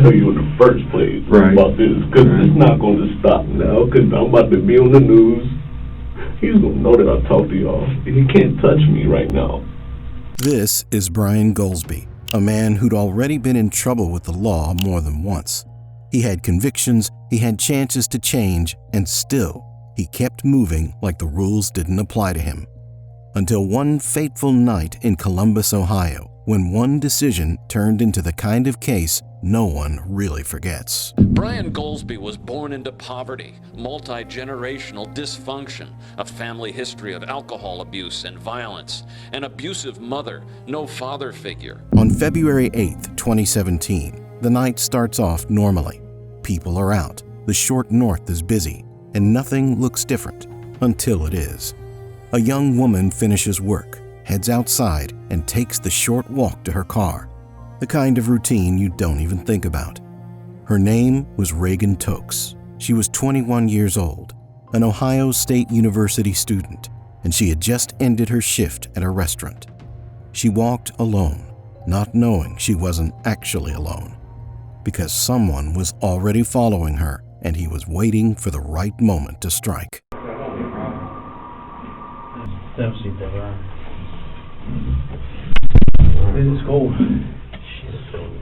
tell you in the first place Right. about this, because it's not going to stop now, because I'm about to be on the news. He's going to know that I talked to y'all. He can't touch me right now. This is Brian Golsby, a man who'd already been in trouble with the law more than once. He had convictions, he had chances to change, and still, he kept moving like the rules didn't apply to him. Until one fateful night in Columbus, Ohio, when one decision turned into the kind of case no one really forgets. Brian Golsby was born into poverty, multi-generational dysfunction, a family history of alcohol abuse and violence, an abusive mother, no father figure. On February 8th, 2017, the night starts off normally. People are out, the short north is busy, and nothing looks different until it is. A young woman finishes work, heads outside, and takes the short walk to her car, the kind of routine you don't even think about. Her name was Reagan Tokes. She was 21 years old, an Ohio State University student, and she had just ended her shift at a restaurant. She walked alone, not knowing she wasn't actually alone, because someone was already following her and he was waiting for the right moment to strike. Don't sit there, Brian. It's cold. Shit, it's cold.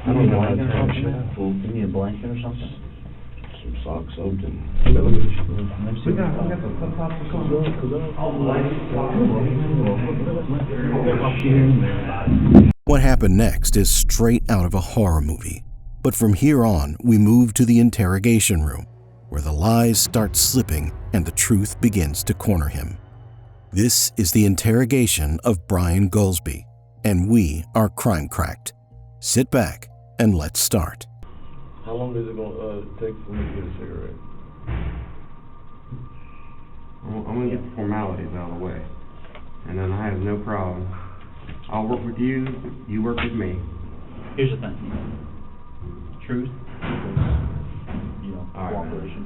I don't know how to turn shit. You need a blanket or something? Some socks, something. We got the flip-flops to come. What happened next is straight out of a horror movie. But from here on, we move to the interrogation room, where the lies start slipping and the truth begins to corner him. This is the interrogation of Brian Golsby, and we are Crime Cracked. Sit back and let's start. How long is it going to take for me to get a cigarette? I'm going to get the formalities out of the way, and then I have no problem. I'll work with you, you work with me. Here's the thing. Truth, cooperation.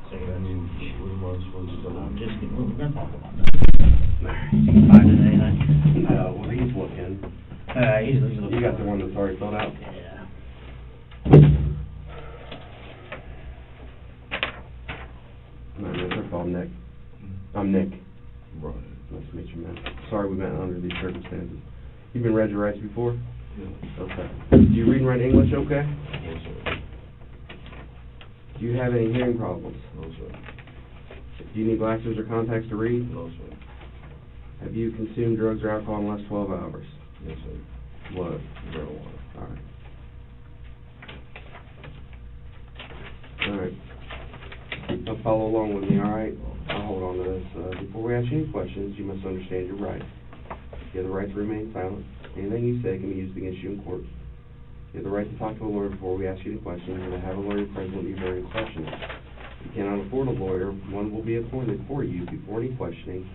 I mean, what am I supposed to tell him? Just kidding. We're going to talk about that. Finding anything? Well, he's looking. He's looking. You got the one that's already filled out? Yeah. First of all, Nick. I'm Nick. Right. Nice to meet you, man. Sorry we met under these circumstances. You've been read your rights before? Yeah. Okay. Do you read and write English okay? No, sir. Do you have any hearing problems? No, sir. Do you need glasses or contacts to read? No, sir. Have you consumed drugs or alcohol in the last 12 hours? Yes, sir. What? Marijuana. Alright. Now follow along with me, alright? I'll hold on to this. Before we ask you any questions, you must understand your rights. You have the right to remain silent. Anything you say can be used against you in court. You have the right to talk to a lawyer before we ask you any questions, and to have a lawyer present when you hear any questions. If you cannot afford a lawyer, one will be appointed for you before any questioning,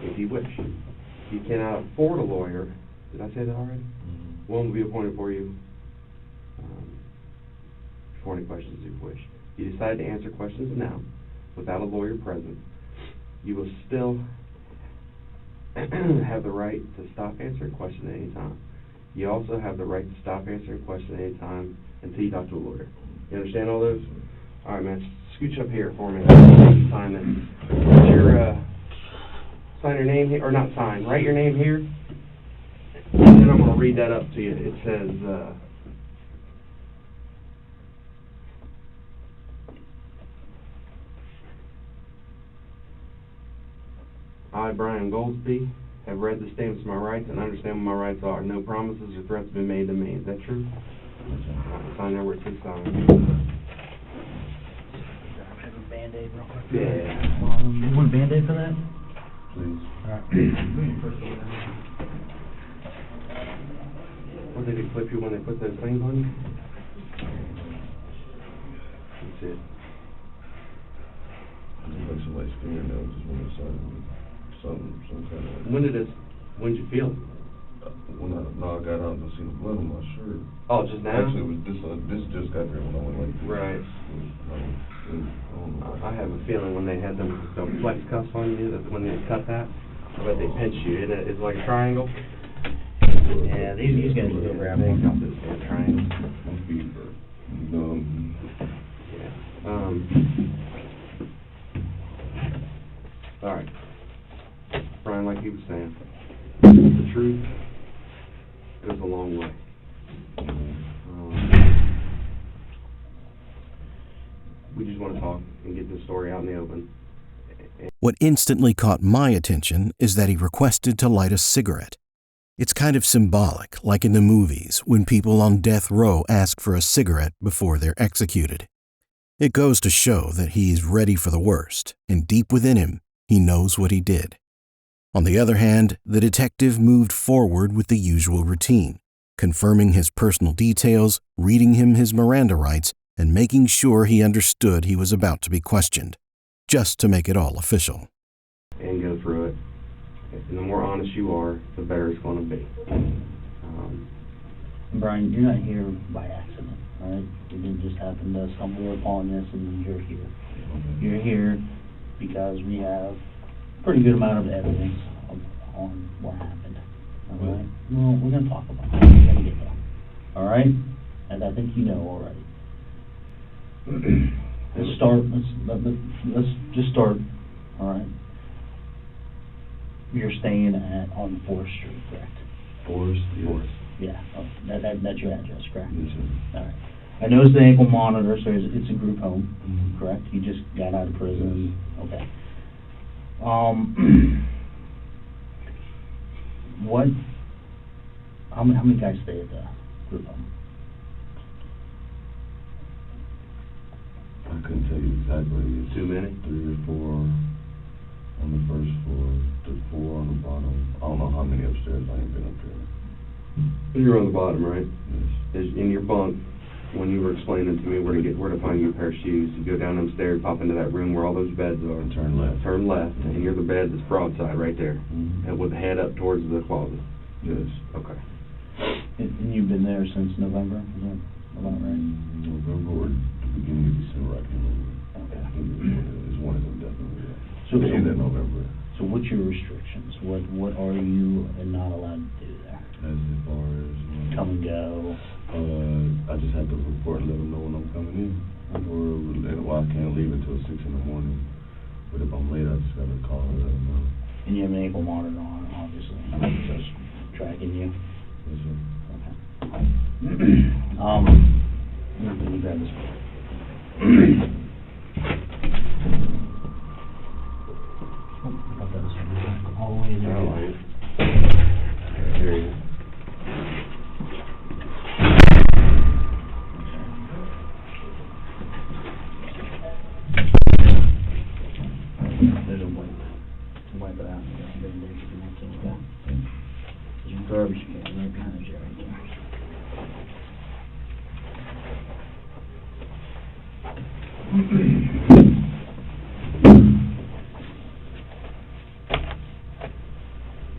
if you wish. If you cannot afford a lawyer, did I say that already? Mm-hmm. One will be appointed for you before any questions, if you wish. If you decide to answer questions now, without a lawyer present, you will still have the right to stop answering questions at any time. You also have the right to stop answering questions at any time until you talk to a lawyer. You understand all those? All right, man. Scooch up here for me. Sign this. Sign your name here, or not sign. Write your name here, and then I'm going to read that up to you. It says, I, Brian Golsby, have read the statements of my rights and understand what my rights are. No promises or threats have been made to me. Is that true? Sign there where it says sign. Have a Band-Aid real quick. Yeah. You want a Band-Aid for that? Please. Alright. What did they clip you when they put those things on you? That's it. Like somebody's fingernails just went inside of me. Some kind of. When did you feel it? When I got out and I seen the blood on my shirt. Oh, just now? Actually, it was this just got there when I went like this. Right. I have a feeling when they had them flex cuffs on you, that when they cut that, I bet they pinch you. It's like a triangle. Yeah, these guys will go grab one. Triangle. My feet hurt. just want to talk and get this story out in the open. What instantly caught my attention is that he requested to light a cigarette. It's kind of symbolic, like in the movies, when people on death row ask for a cigarette before they're executed. It goes to show that he's ready for the worst, and deep within him, he knows what he did. On the other hand, the detective moved forward with the usual routine, confirming his personal details, reading him his Miranda rights, and making sure he understood he was about to be questioned, just to make it all official. And go through it. And the more honest you are, the better it's going to be. Brian, you're not here by accident, all right? You didn't just happen to stumble upon this and you're here. You're here because we have a pretty good amount of evidence on what happened, all right? Well, we're going to talk about it. We're going to get there, all right? And I think you know already. Let's start. Let's just start, all right? You're staying on 4th Street, correct? 4th? Yes. Yeah, oh, that's your address, correct? Yes, sir. All right. I noticed the ankle monitor, so it's a group home, correct? You just got out of prison? Okay. How many guys stay at the group home? I couldn't tell you exactly. Too many? 3 or 4 on the first floor, 4 on the bottom. I don't know how many upstairs. I ain't been up there. You're on the bottom, right? Yes. In your bunk, when you were explaining to me where to find your pair of shoes, you go down them stairs, pop into that room where all those beds are. And turn left. Turn left, and you're the bed that's broadside right there, Mm-hmm. and with the head up towards the closet. Yes. Okay. And you've been there since November, is that about right? November or the beginning of December, I can't remember. Okay. It's one of them, definitely, yeah. So, It ended in November. So what's your restrictions? What are you not allowed to do there? As far as... Come and go? I just have to report and let them know when I'm coming in. Well, I can't leave until 6 in the morning. But if I'm late, I just gotta call and let them know. And you have an ankle monitor on, obviously, just tracking you? Yes, sir. Okay. Let me grab this. All the way in there. There you go. There's a wipe. Wipe it out. There's your garbage can right behind you right there.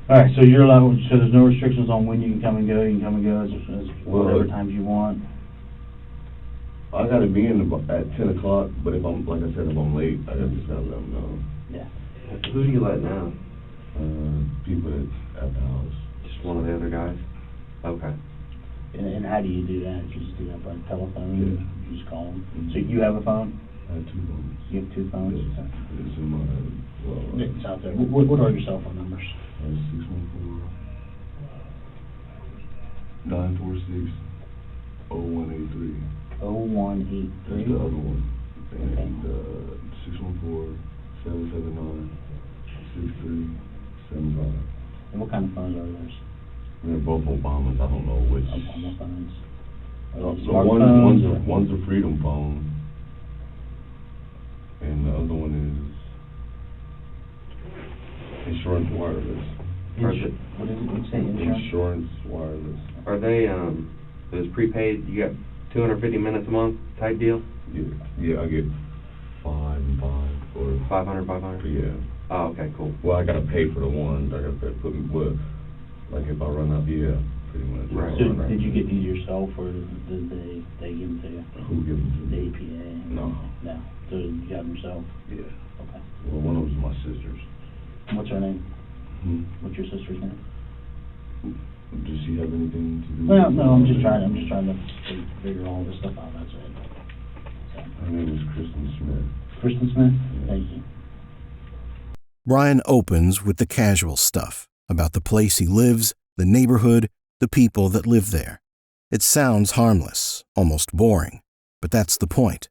All right, so you're allowed, so there's no restrictions on when you can come and go. You can come and go as whatever times you want. I gotta be in at 10 o'clock, but if I'm, like I said, if I'm late, I just gotta let them know. Yeah. Who do you let know? People that's at the house. Just one of the other guys? Okay. And how do you do that? You just do that by telephone? Yeah. You just call them? So you have a phone? I have 2 phones. You have 2 phones? Yes. It's in my, It's out there. What are your cell phone numbers? 614-946-0183. 0183. That's the other one. Okay. And 614-779-6375. And what kind of phones are those? They're both Obamas. I don't know which. Obama phones? Are they So smartphones? one's a Freedom phone, and the other one is Insurance Wireless. What is it? What you say, insurance? Insurance Wireless. Are they, those prepaid, you got 250 minutes a month type deal? Yeah, I get 5 and 5 or 500, 500? Yeah. Oh, okay, cool. Well, I gotta pay for the ones. I gotta put me with. Like if I run out, yeah, pretty much. Right. So did you get these yourself, or did they give them to you? Who gives them to The me? APA? No. No. So you got them yourself? Yeah. Okay. Well, one of them's my sister's. What's her name? Hmm? What's your sister's name? Does she have anything to do? Well, no, I'm just trying to figure all this stuff out, that's it. So. Her name is Kristen Smith. Kristen Smith? Yeah. Thank you. Brian opens with the casual stuff about the place he lives, the neighborhood, the people that live there. It sounds harmless, almost boring, but that's the point.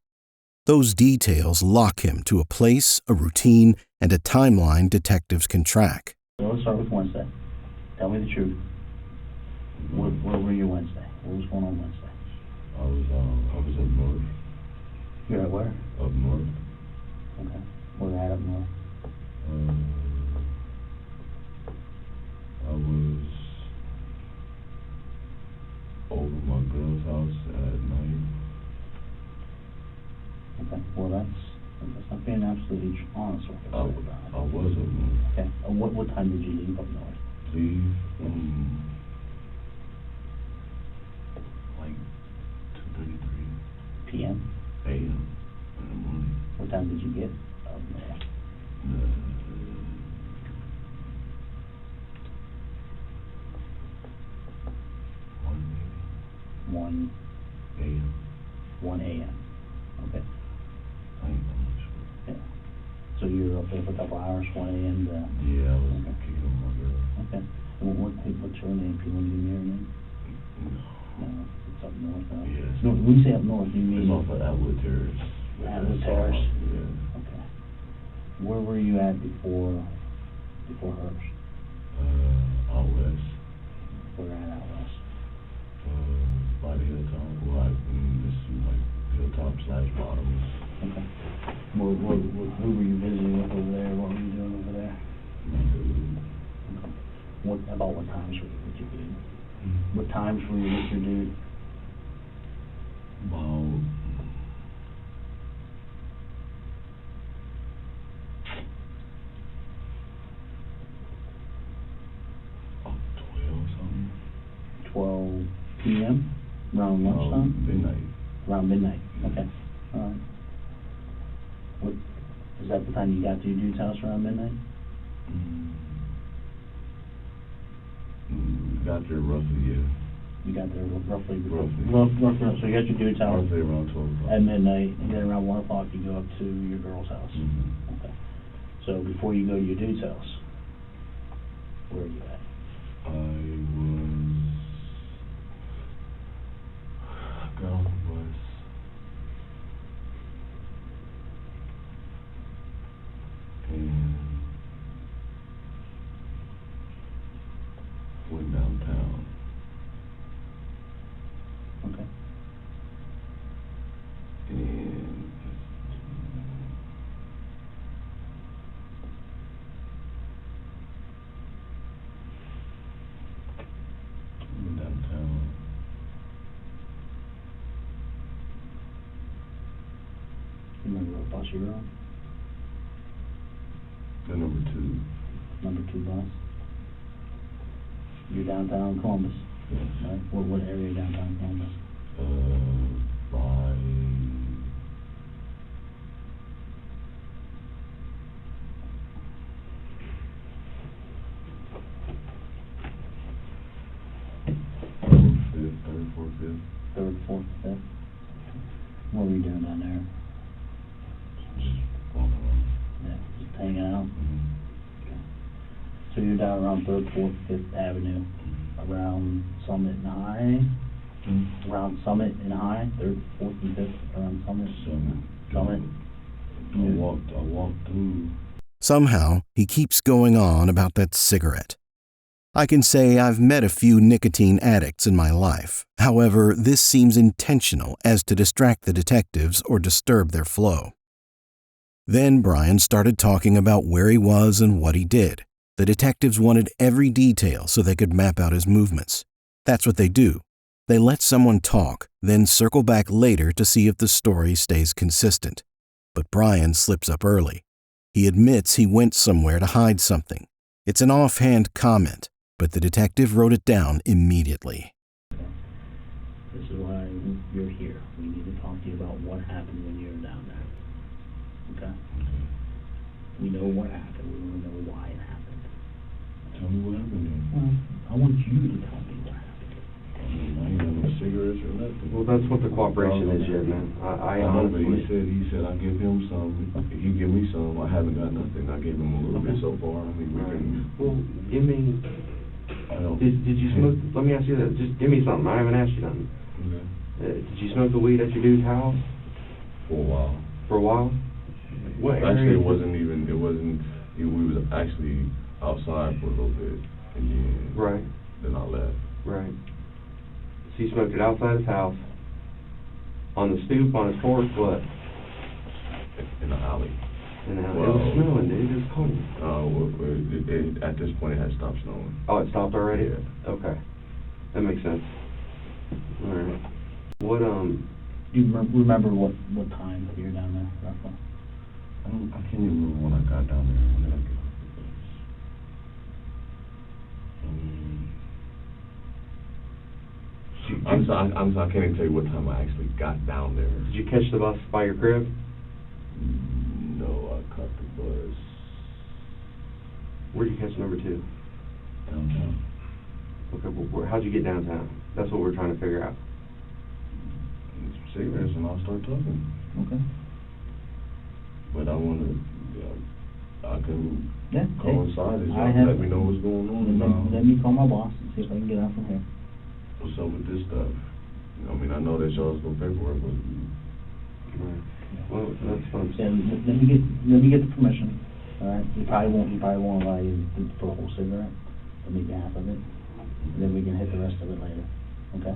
Those details lock him to a place, a routine, and a timeline detectives can track. So let's start with Wednesday. Tell me the truth. Where were you Wednesday? What was going on Wednesday? I was up north. You're at where? Up north. Okay. Where at up north? I was over my girl's house at night. Okay. Well, that's not being absolutely honest with us. I was up north. Okay. What time did you leave up north? Leave, like 2:33 PM? a.m. in the morning. What time did you get up north? 1 a.m. 1 a.m. Okay. I'm not sure. Yeah. So you were up there for a couple hours, 1 a.m. to... Yeah, I was Okay. kicking on my girl. Okay. And what's her name? Can you give me her name? No. No, it's up north now. Yes. No, when you say up north, you mean... It's off of Atwood Terrace. Atwood Terrace? Yeah. Okay. Where were you at before hers? Out west. Where at out west? By the hilltop. Well, this is like hilltop/bottoms. Okay. Who were you visiting with over there? What were you doing over there? Okay. About what times were you with your dude? What times were you with your dude? About 12 something. 12 p.m.? Around lunchtime? Midnight. Around midnight. Okay. All right. What, is that the time you got to your dude's house around midnight? Got there roughly, yeah. You got there roughly. Roughly. So you got your dude's house Roughly around 12 o'clock. at midnight, and then around 1 o'clock you go up to your girl's house. Mm-hmm. Okay. So before you go to your dude's house, where are you at? I got on the bus. And went downtown. Okay. And went downtown. You remember what bus you were on? The number 2. Number 2 bus? You're downtown Columbus, Yes. right? What area downtown Columbus? By third, fourth, fifth. 3rd, 4th, 5th? What were you doing down there? Just walking around. Yeah, just hanging out? Mm-hmm. Okay. So you're down around 3rd, 4th, 5th Avenue, around Summit and High? Mm-hmm. Around Summit and High, 3rd, 4th, and 5th, around Summit? Summit. I walked through. Somehow, he keeps going on about that cigarette. I can say I've met a few nicotine addicts in my life. However, this seems intentional as to distract the detectives or disturb their flow. Then Brian started talking about where he was and what he did. The detectives wanted every detail so they could map out his movements. That's what they do. They let someone talk, then circle back later to see if the story stays consistent. But Brian slips up early. He admits he went somewhere to hide something. It's an offhand comment, but the detective wrote it down immediately. This is why you're here. We need to talk to you about what happened when you were down there. Okay? We know what happened. We want to know why it happened. Tell me what happened then. Well, I want you to tell me what happened. I ain't got no cigarettes or nothing. Well, that's what the cooperation is here, man. I know, but honestly... he said I give him some, he give me some. I haven't got nothing. I gave him a little bit so far. I mean, we can... Well, give me... I don't... Did you smoke... Let me ask you this. Just give me something. I haven't asked you nothing. Okay. Did you smoke the weed at your dude's house? For a while. For a while? What Actually, area? we was actually outside for a little bit, and then I left. Right. So you smoked it outside his house, on the stoop, on his porch, what? In the alley. It was snowing, dude, it was cold. At this point, it had stopped snowing. Oh, it stopped already? Yeah. Okay. That makes sense. All right. What, Do you remember what time you were down there, roughly? I can't even remember when I got down there. When did I get I can't even tell you what time I actually got down there. did you catch the bus by your crib? No, I caught the bus Where'd you catch number 2? downtown. Okay, well, how'd you get downtown? That's what we're trying to figure out. Cigarettes, and I'll start talking. Okay. But I couldn't Yeah. coincide. Let me know what's going on. Let me call my boss and see if I can get out from here. What's up with this stuff? I mean, I know that y'all's no paperwork, but Right. Well, that's fine. Let me get the permission. All right. He probably won't allow you for the whole cigarette. Or maybe half of it. And then we can hit the rest of it later. Okay.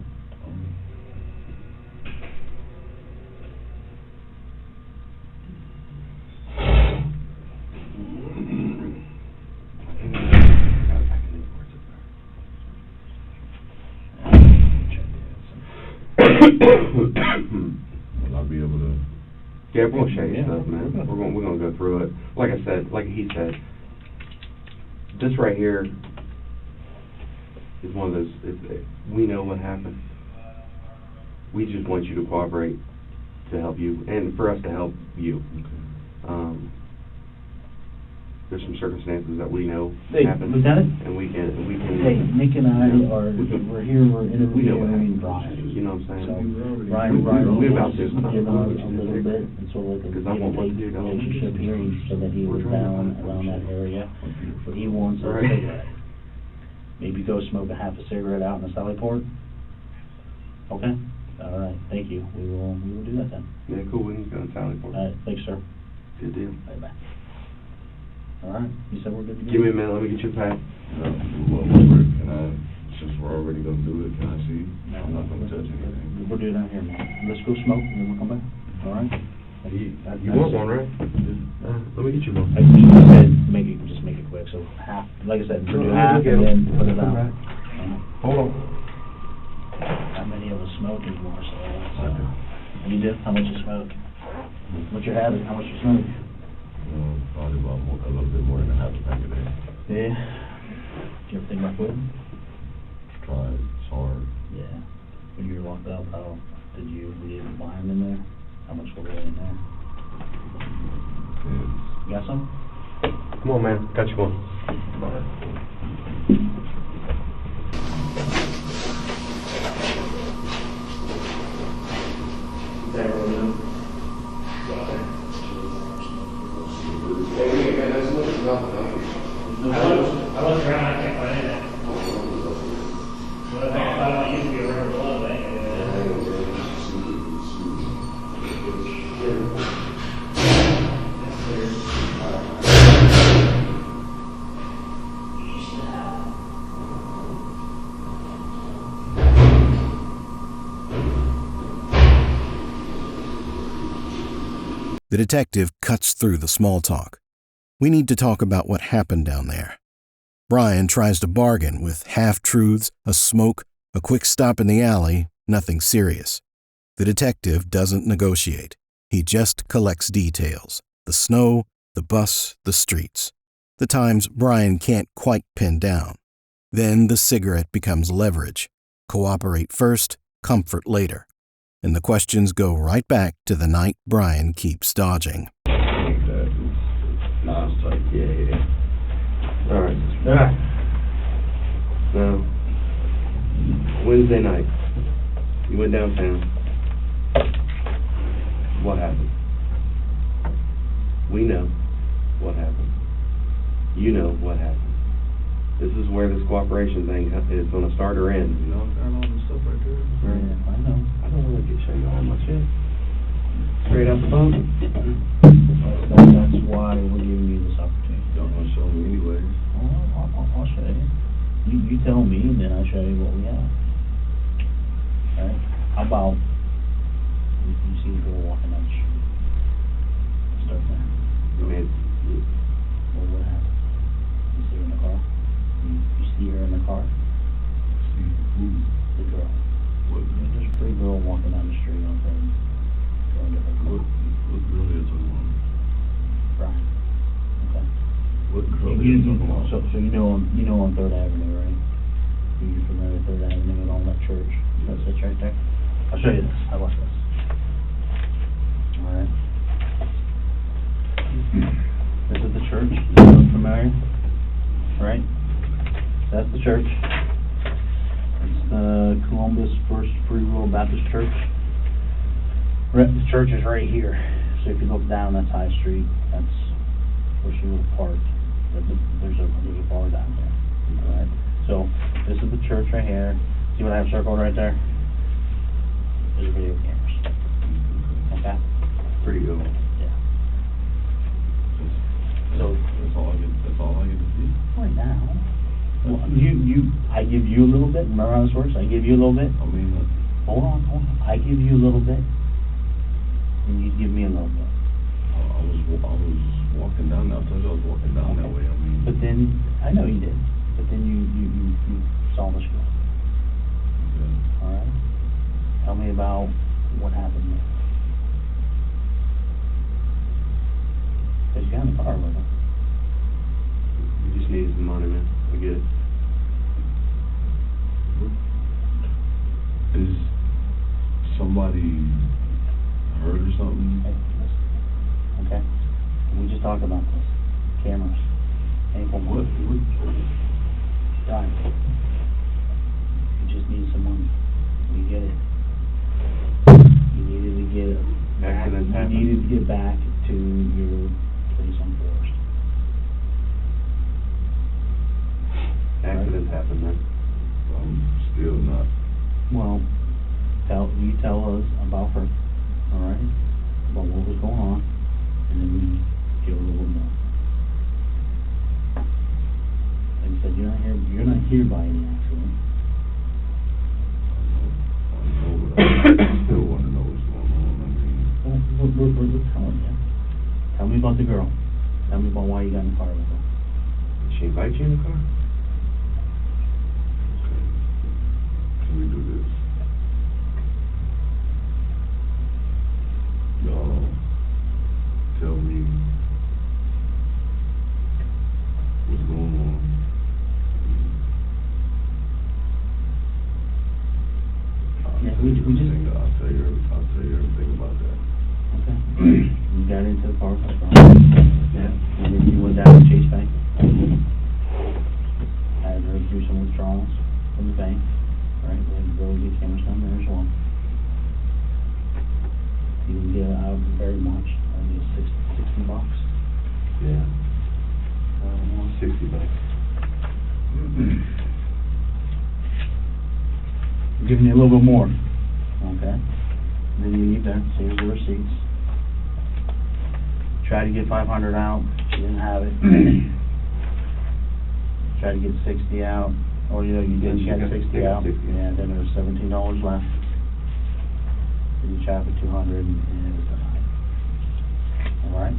will I be able to? Yeah, we're gonna show you stuff, man. We're gonna go through it. Like I said, like he said, this right here is one of those. We know what happened. We just want you to cooperate to help you, and for us to help you. There's some circumstances that we know happened, Lieutenant? and we can. Hey, Nick and I we're interviewing Brian. You know what I'm saying? So Brian we about this given us a little bit, and sort of like a relationship here, so that he was down around that area. But he wants a cigarette. Maybe go smoke a half a cigarette out in the Sally Port. Okay. All right. Thank you. We will do that then. Yeah, cool. We can go to Sally Port. All right. Thanks, sir. Good deal. Bye. All right. You said we're good to go? Give me a minute. Let me get your pad. Since we're already gonna do it, can I see? I'm not gonna touch anything. We'll do it out here, man. Let's go smoke, and then we'll come back. All right? You want one, right? Let me get you one. Like, just make it quick, so half, like I said, do half and then put it out. Hold on. Not many of us smoke anymore, so that's, you do? How much you smoke? What's your habit? How much you smoke? Probably about a little bit more than a half a pack a day. Yeah. Do you ever think about quitting? Try it. It's hard. Yeah. When you were locked up, were you able to buy them in there? How much were they in there? Yeah. You got some? Come on, man. Got you one. I wasn't around, I can't find it. Well, I thought it used to be a rubber glove, The detective cuts through the small talk. We need to talk about what happened down there. Brian tries to bargain with half-truths, a smoke, a quick stop in the alley, nothing serious. The detective doesn't negotiate. He just collects details. The snow, the bus, the streets. The times Brian can't quite pin down. Then the cigarette becomes leverage. Cooperate first, comfort later. And the questions go right back to the night Brian keeps dodging. Nah, it's tight. Yeah. All right. Now, Wednesday night, you went downtown. What happened? We know what happened. You know what happened. This is where this cooperation thing is going to start or end. You know, I'm carrying all this stuff right there. Yeah, I know. I don't want to show you all my shit. Straight straight out the boat. That's why we're giving you this opportunity. Y'all gonna show me anyway. I'll show you. You tell me, and then I'll show you what we have. Alright, how about, you see a girl walking down the street. Start there. Well, what happened? You see her in the car? You see her in the car? See who? The girl. What? There's a pretty girl walking down the street on Third. Going to her car. What girl is talking about? Brian. Okay. What girl is talking about? So you know on Third Avenue, right? You're familiar with Third Avenue and all that church? That's right there. I'll show you this. How about this? Alright. This is the church. Does it look familiar? Right? That's the church. It's the Columbus First Free Will Baptist Church. The church is right here. So if you look down, that's High Street. That's where she would have parked. There's a bar down there. Alright? So this is the church right here. See what I have circled right there? There's video cameras. Okay? Pretty good one. Yeah. So That's all I get to see. right now, well, I give you a little bit. Remember how this works? I give you a little bit. I mean, Hold on. I give you a little bit, and you give me a little bit. I was walking down there. I told you I was walking down that way. I mean, But then I know you did. But then you saw this girl. yeah. All right. Tell me about what happened there. Cause you got in the car with her. You just needed some money, man. I get it. Is somebody hurt or something? Hey, listen. Okay? We just talked about this. Cameras. Ankle What? Done. You just need some money. You get it. You needed to get back. Accidents You happen. needed to get back to your place on Forest. Accidents happen, man. I'm still not. Well, you tell us about her, all right? About what was going on, and then we give a little more. Like I said, you're not here by any accident. I know, but I still want to know what's going on. I mean, Well, we're telling you. Tell me about the girl. Tell me about why you got in the car with her. Did she invite you in the car? okay. Can we do this? Y'all tell me what's going on. Yeah, we just- I'll tell you everything about that. Okay. You got into the car with her. Yeah. And then you went down to Chase Bank. Had her do some withdrawals from the bank. Right, we had to go get cameras down there as well. You didn't get out very much. I think it's $60. Yeah. 60 bucks. I'm giving you a little bit more. Okay. Then you leave there. So here's the receipts. Tried to get 500 out. She didn't have it. Tried to get 60 out. Oh, you did. She She got got 60 out. 60. Yeah, then there was $17 left. Then you tried for 200 and it was denied. All right.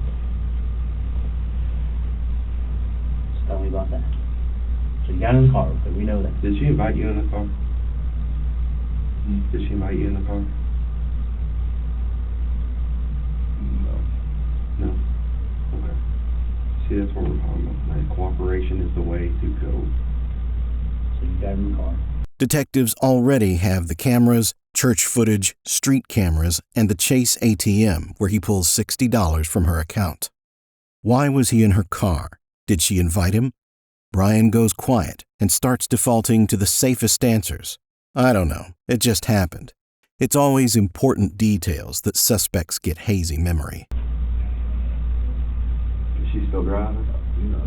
So tell me about that. So you got in the car, but we know that. Did she invite you in the car? Did she invite you in the car? No. No? Okay. See, that's what we're talking about, man. Cooperation is the way to go. So you got in the car. Detectives already have the cameras, church footage, street cameras, and the Chase ATM where he pulls $60 from her account. Why was he in her car? Did she invite him? Brian goes quiet and starts defaulting to the safest answers. I don't know. It just happened. It's always important details that suspects get hazy memory. Is she still driving? You know, I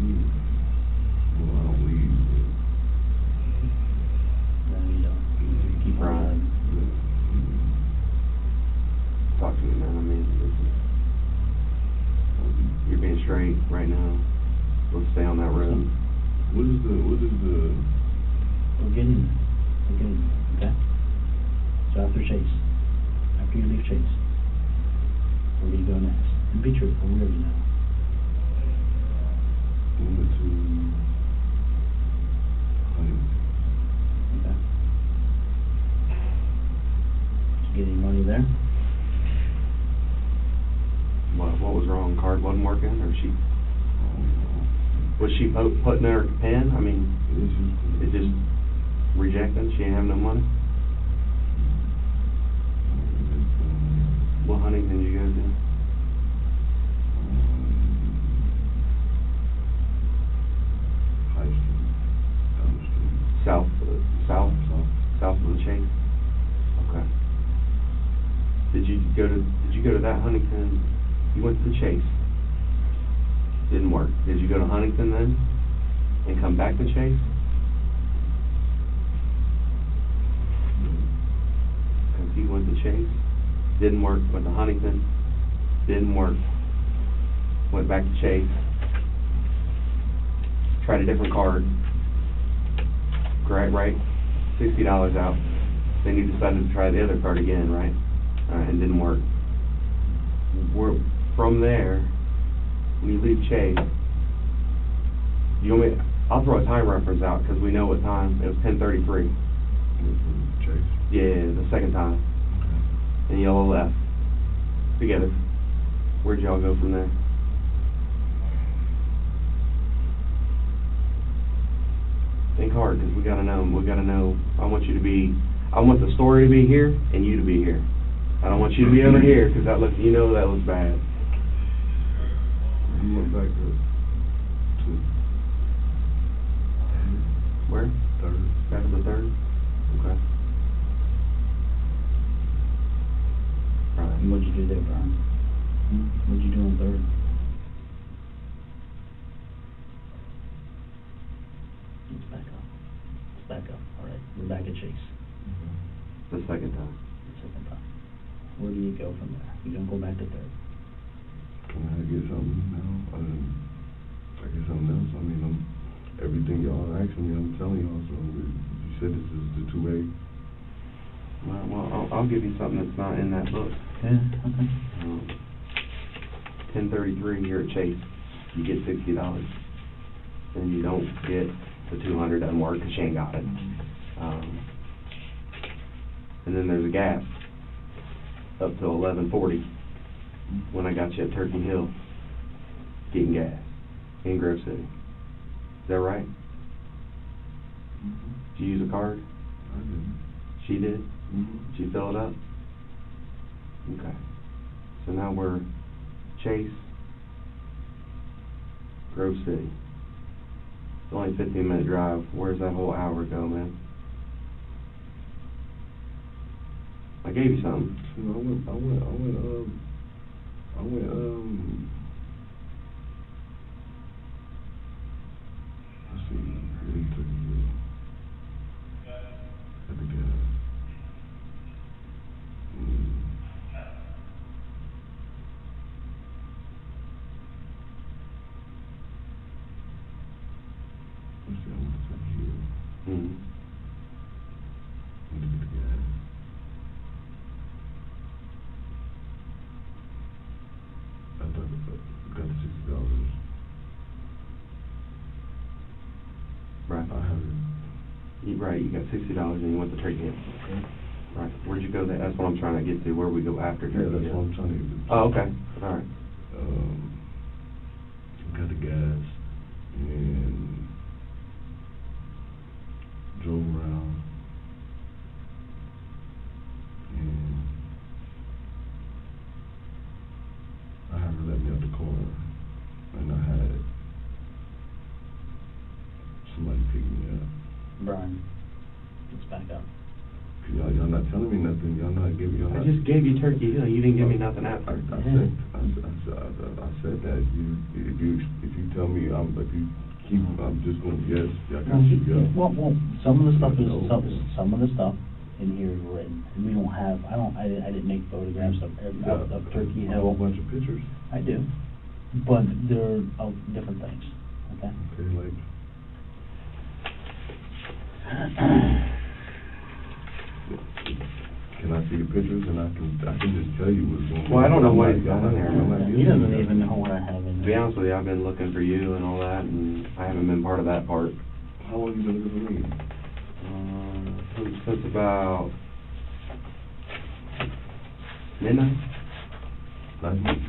leave. Well, I don't leave. No, you don't. You keep Right. riding. But, Talk to me straight right now. Let's stay on that road. What is the, We're getting there, okay? So after Chase, after you leave Chase, where do you go next? And be truthful, where do you know? we went to, Okay? Did you get any money there? What was wrong? Card wasn't working, or she, was she putting her pen? I mean, it just rejecting? She didn't have no money? What Huntington did you go to? High Street, down the street. South of the Chase? Okay. Did you go to that Huntington? You went to the Chase. Didn't work. Did you go to Huntington then? And come back to Chase? Because he went to Chase. Didn't work. Went to Huntington. Didn't work. Went back to Chase. Tried a different card. Right? $60 out. Then you decided to try the other card again, right? And didn't work. From there, when you leave Chase, I'll throw a time reference out because we know what time. It was 10:33. Chase? Yeah, the second time. Okay. And y'all left together. Where'd y'all go from there? Think hard, because we gotta know. I want the story to be here and you to be here. I don't want you to be over here, because that looks bad. We went back to Where? third. Back to the third? Okay. Right. And what'd you do there, Brian? What'd you do on third? Let's back up. All right, we're back at Chase. The second time. Where do you go from there? You don't go back to third. Can I get something now? I get something else. I mean, everything y'all asking me, I'm telling y'all. So you said this is the 2A. Well, I'll give you something that's not in that book. Yeah, okay. 1033 here at Chase, you get $60. Then you don't get the 200, doesn't work because she ain't got it. And then there's a gas up to 1140 when I got you at Turkey Hill getting gas in Grove City. Is that right? Did you use a card? I didn't. She did? Mm-hmm. Did you fill it up? Okay. So now we're Chase, Grove City. It's only a 15-minute drive. Where's that whole hour go, man? I gave you something. I went, let's see, Reagan Tokes, at the gas. Let's see, I went to Turkey Hill. Mm-hmm. Went to get the gas. I got the $60. Right. I have it. Right, you got $60 and you went to Turkey Hill. Okay. Right. Where'd you go there? That's what I'm trying to get to. Where we go after Yeah, Turkey that's Hill? what I'm trying to get to. Oh, okay. All right. Got the gas and drove around and I had her let me out the car and I had somebody pick me up. Brian, let's back up. Y'all not telling me nothing. I just gave you Turkey Hill. You didn't give me nothing after. I said that if you tell me if you keep I'm just gonna guess. I can keep you up. Well, some of the stuff is No. some of the stuff in here is written, and we don't have. I didn't make photographs of Turkey A Hill. whole bunch of pictures. I do. but they're different things, okay? Okay, like, can I see the pictures and I can just tell you what's going on? Well, I don't know what he's got in there. He doesn't even know what I have in To be there. honest with you, I've been looking for you and all that, and I haven't been part of that part. How long you been looking for me? Since about midnight, Last night?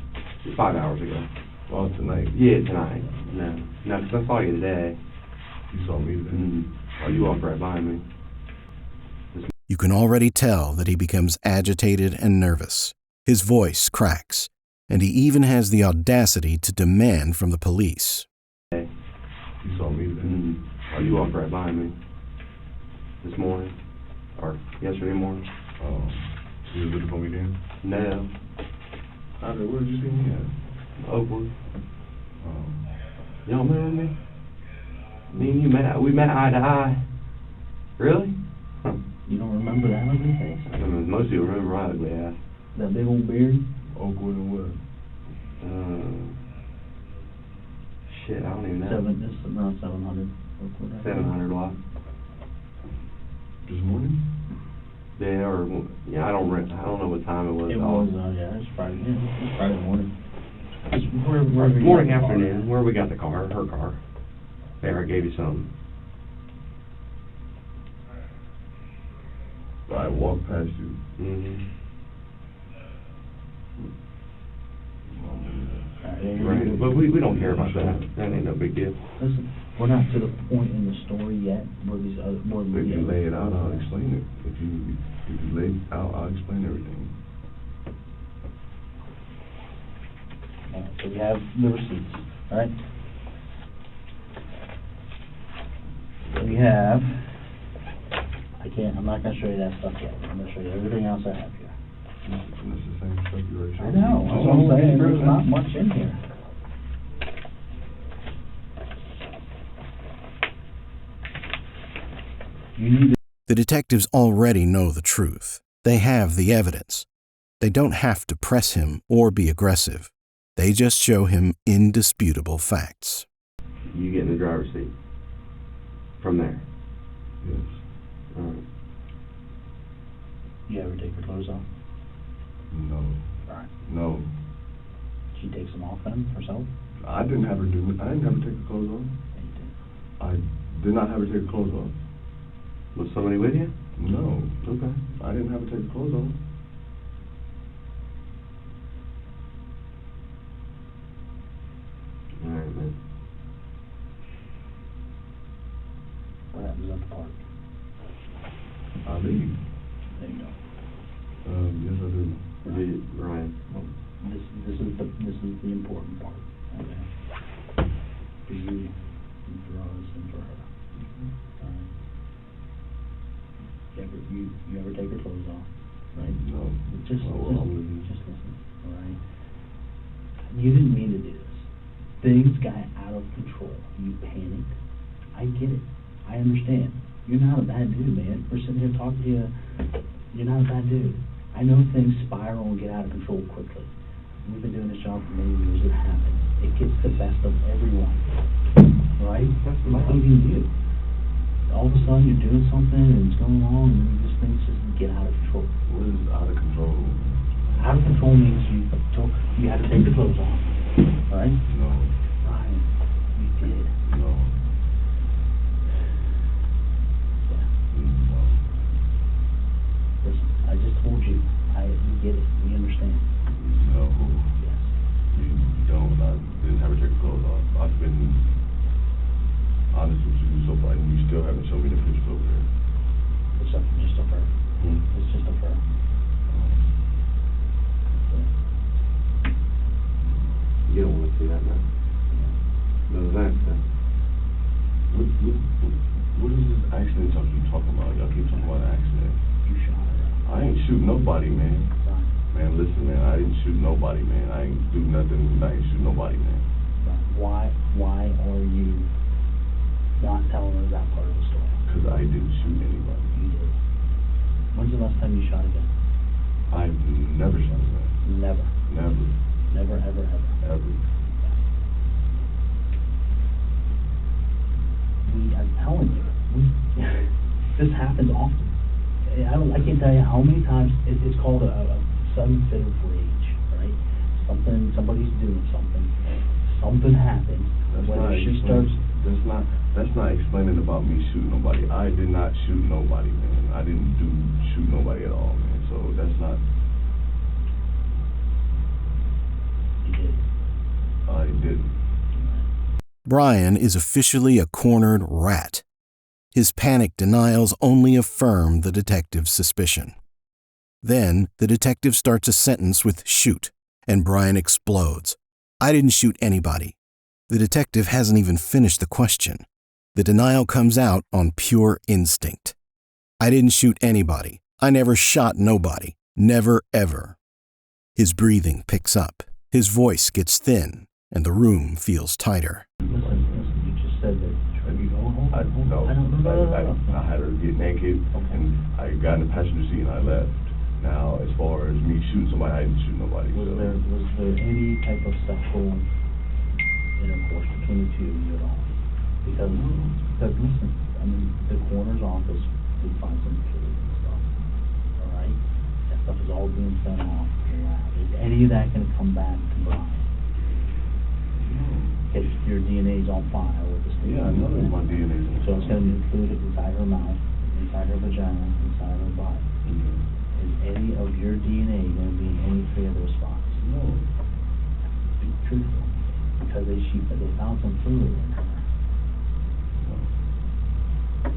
5 hours ago. Oh, tonight. Yeah, tonight. No, 'cause I saw you today. You saw me today? Oh, you walked right by me. You can already tell that he becomes agitated and nervous. His voice cracks, and he even has the audacity to demand from the police. Hey. You saw me today? Oh, you walked right by me. This morning, or yesterday morning. You was looking for me then? No, Where did you see me at? Oakland. You don't remember me? Me and you we met eye to eye. Really? Huh. You don't remember that ugly face? I mean, most people remember my ugly ass. That big old beard? Oakwood and what? Shit, I don't even know. This is around 700. 700 watt. This morning? Yeah, I don't know what time it was. It was, it's Friday, it's Friday morning. Where Morning, afternoon, where we got the car, her car. There, I gave you something. I walked past you. Right, but we don't care about that. That ain't no big deal. Listen, we're not to the point in the story yet where these other, If you lay it out, I'll explain it. If you lay it out, I'll explain everything. Alright, so we have the receipts, alright? We have, I'm not gonna show you that stuff yet. I'm gonna show you everything else I have here. And it's the same stuff you already showed I me. know, that's what I'm saying, there's not much in here. The detectives already know the truth. They have the evidence. They don't have to press him or be aggressive. They just show him indisputable facts. You get in the driver's seat. From there. Yes. Alright. You ever take your clothes off? No. Alright. No. She takes them off then, herself? I didn't have her take the clothes off. Yeah, you did. I did not have her take the clothes off. Was somebody with you? No. Okay. I didn't have her take the clothes off. Alright, man. What happens at the park? I leave. There you go. Yes, I do. Ryan. Well, this is the important part, okay? For you, and for us, and for her. Alright? You ever take your clothes off, right? No. Just I'm listen, alright? You didn't mean to do this. Things got out of control. You panicked. I get it. I understand. You're not a bad dude, man. We're sitting here talking to you. You're not a bad dude. I know things spiral and get out of control quickly. We've been doing this job for many years. It happens. It gets the best of everyone. Right? Including you. All of a sudden you're doing something and it's going wrong and you just things just get out of control. What is out of control? Out of control means you had to take your clothes off. Right? No. Ryan, you did. No. Yeah. No. Listen, I just told you. We get it. We understand. No. Yes. You don't. I didn't have her take the clothes off. I've been honest with you so far, and you still haven't shown me the pictures over there. It's just a fur. It's just a fur. You don't want to see that, man. No, that's that. What is this accident you talking about? Y'all keep talking about an accident. You shot her. I ain't shoot nobody, man. Son, Man, listen, man, I didn't shoot nobody, man. I ain't do nothing. I ain't shoot nobody, man. why are you not telling us that part of the story? Because I didn't shoot anybody. You did. When's the last time you shot a gun? I've never shot a gun. Never. Never. Never, ever, ever. Ever. I'm telling you, this happens often. I can't tell you how many times it's called a sudden fit of rage, right? Somebody's doing something happens. That's not explaining about me shooting nobody. I did not shoot nobody, man. I didn't shoot nobody at all, man. So that's not. You did. I didn't. Brian is officially a cornered rat. His panic denials only affirm the detective's suspicion. Then, the detective starts a sentence with shoot, and Brian explodes. I didn't shoot anybody. The detective hasn't even finished the question. The denial comes out on pure instinct. I didn't shoot anybody. I never shot nobody. Never, ever. His breathing picks up. His voice gets thin, and the room feels tighter. Listen, you just said that. I had her get naked, and I got in the passenger seat and I left. Now, as far as me shooting somebody, I didn't shoot nobody. Was there any type of sexual intercourse between the two of you at all? Because listen, I mean, the coroner's office did find some fluid and stuff. All right, that stuff is all being sent off to the lab. Is any of that going to come back to Brian? If your DNA's on file with the state. Yeah, I know that my DNA's on file. So it's going to be included inside her mouth, inside her vagina, inside her body. Is any of your DNA going to be in any further spots? No. Be truthful, because they found some fluid in her. No.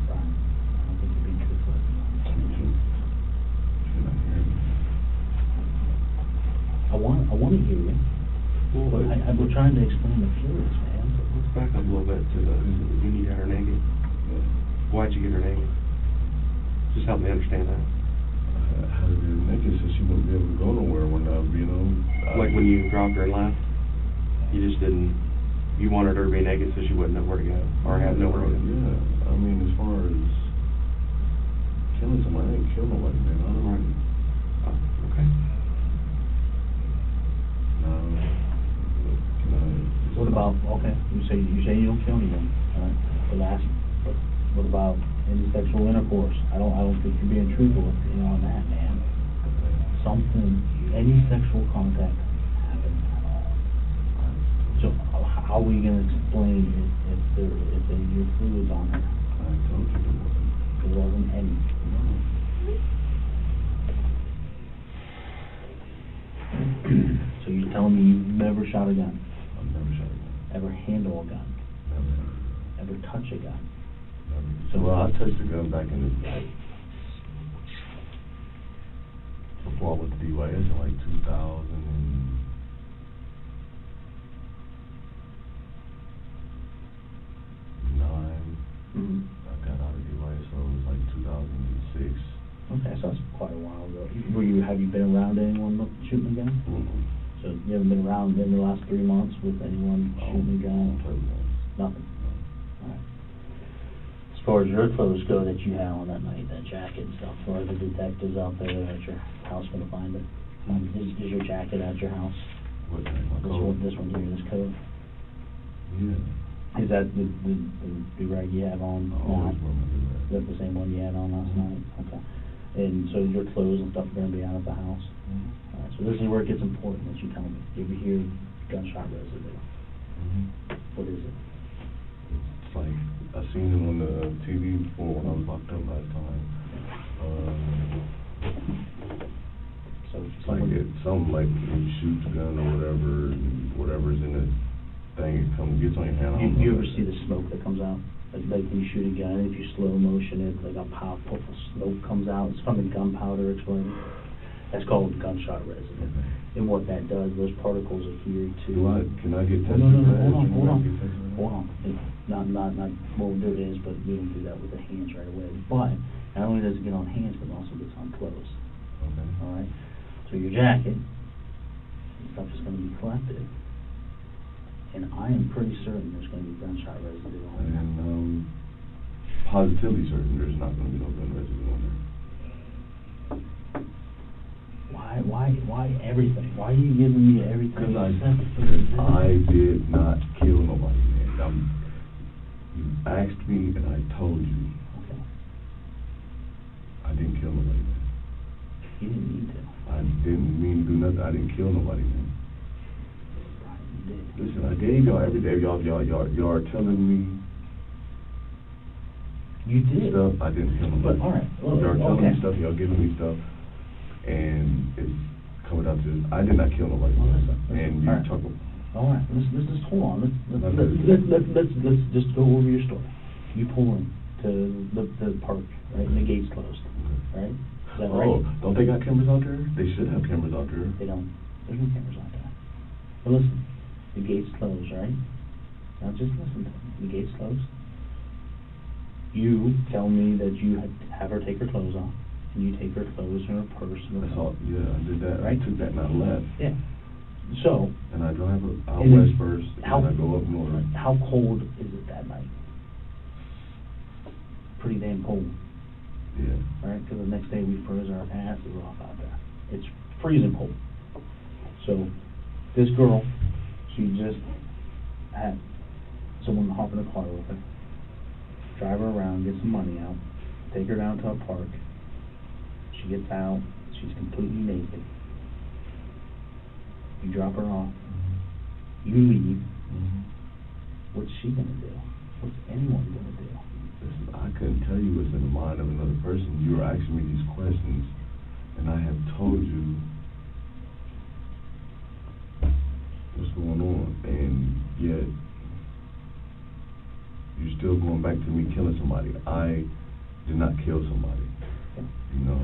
Brian, I don't think you're being truthful. You're not hearing me. I want to hear you. Well, We're trying to explain the fluids, man. let's back up a little bit to when you got her naked. Why'd you get her naked? Just help me understand that. I had her get naked so she wouldn't be able to go nowhere when Like when you dropped her and left, you just didn't. You wanted her to be naked so she wouldn't know where to go or have nowhere to go. Yeah, I mean, as far as killing somebody, I didn't kill nobody, man. I don't know. Oh, okay. What about, okay, you say you don't kill anyone, all right? But what about any sexual intercourse? I don't think you're being truthful, on that, man. Any sexual contact happened at all. So how are we gonna explain if your fluids on her? I told you there wasn't. There wasn't any. No. So you're telling me you've never shot a gun? I've never shot a gun. Ever handle a gun? Never. Ever touch a gun? Never. Well, I touched a gun back in the day. Before I went to DYS in like 2009. Mm-hmm. I got out of DYS, so it was like 2006. Okay, so that's quite a while ago. Have you been around anyone shooting a gun? Mm-hmm. So you haven't been around in the last 3 months with anyone shooting a gun? Nothing? All right. As far as your clothes go that you had on that night, that jacket and stuff, are the detectives out there at your house going to find it? Is your jacket at your house? What, my coat? This one here, this coat? Yeah. Is that the do-rag you have on I now? always wear my do-rag. Is that the same one you had on last night? Okay. And so your clothes and stuff are going to be out of the house? Mm-hmm. All right, so this is where it gets important, that you tell me. You ever hear gunshot residue? Mm-hmm. What is it? It's like, I seen it on the TV before when I was locked up last time. So It's like something like when you shoot the gun or whatever, and whatever's in the thing, it gets on your hand. You ever see the smoke that comes out? Like when you shoot a gun, if you slow motion it, like a powerful smoke comes out. It's from the gunpowder exploding. That's called gunshot residue. Okay. And what that does, those particles adhere to... Can I get tested? Hold on. It's not what it is, but we don't do that with the hands right away. But not only does it get on hands, but it also gets on clothes. Okay. All right? So your jacket and stuff is going to be collected. And I am pretty certain there's going to be gunshot residue on it. And positively certain there's not going to be no gun residue on there. Why everything? Why are you giving me everything? Because I did not kill nobody, man. You asked me and I told you. Okay. I didn't kill nobody, man. You didn't need to. I didn't mean to do nothing. I didn't kill nobody, man. Brian, you did. Listen, I gave y'all every day. Y'all are telling me You did. stuff. I didn't kill nobody. But, all right. Well, Y'all telling okay. me stuff. Y'all giving me stuff. And it's coming out to this. I did not kill nobody. Well, listen, And you all right. talk about... All right, let's just hold on. Let's just go over your story. You pull in to the park, right, and the gate's closed, right? Is that right? Oh, don't they got cameras out there? They should have cameras out there. They don't. There's no cameras out there. But listen, the gate's closed, right? Now just listen to me. The gate's closed. You tell me that you have her take her clothes off, and you take her clothes and her purse and her That's all. Yeah, I did that. Right? I took that and I left. Yeah. So. And I drive out And west then first, and how- then I go up north. How cold is it that night? Pretty damn cold, Yeah. right? Because the next day we froze our asses off out there. It's freezing cold. So this girl, she just had someone hop in a car with her, drive her around, get some money out, take her down to a park. She gets out, she's completely naked. You drop her off, you leave. What's she gonna do? What's anyone gonna do? Listen, I couldn't tell you what's in the mind of another person. You were asking me these questions, and I have told you what's going on, and yet you're still going back to me killing somebody. I did not kill somebody. You know,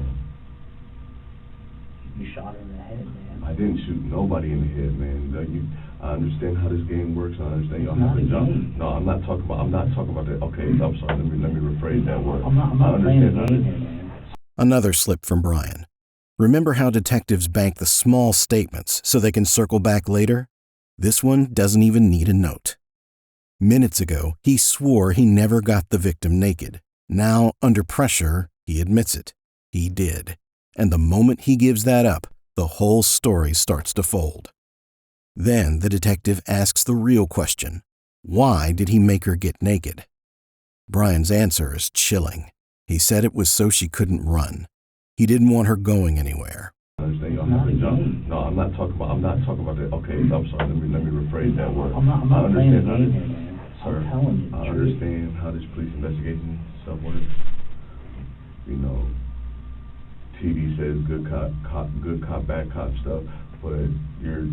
You shot her in the head, man. I didn't shoot nobody in the head, man. I understand how this game works. I understand y'all It's not have a a job. game. No, I'm not talking about that. Okay, I'm sorry. Let me rephrase that word. I'm not I playing a understand how game this- here, man. Another slip from Brian. Remember how detectives bank the small statements so they can circle back later? This one doesn't even need a note. Minutes ago, he swore he never got the victim naked. Now, under pressure, he admits it. He did. And the moment he gives that up, the whole story starts to fold. Then the detective asks the real question. Why did he make her get naked? Brian's answer is chilling. He said it was so she couldn't run. He didn't want her going anywhere. I understand y'all It's have not a a job. game. No, I'm not talking about that. Okay, I'm sorry. Let me rephrase that word. I'm not I playing a understand how game this- here, man. Sir, I'm telling you the I truth. understand how this police investigation stuff works. You know, TV says good cop, bad cop stuff, but you're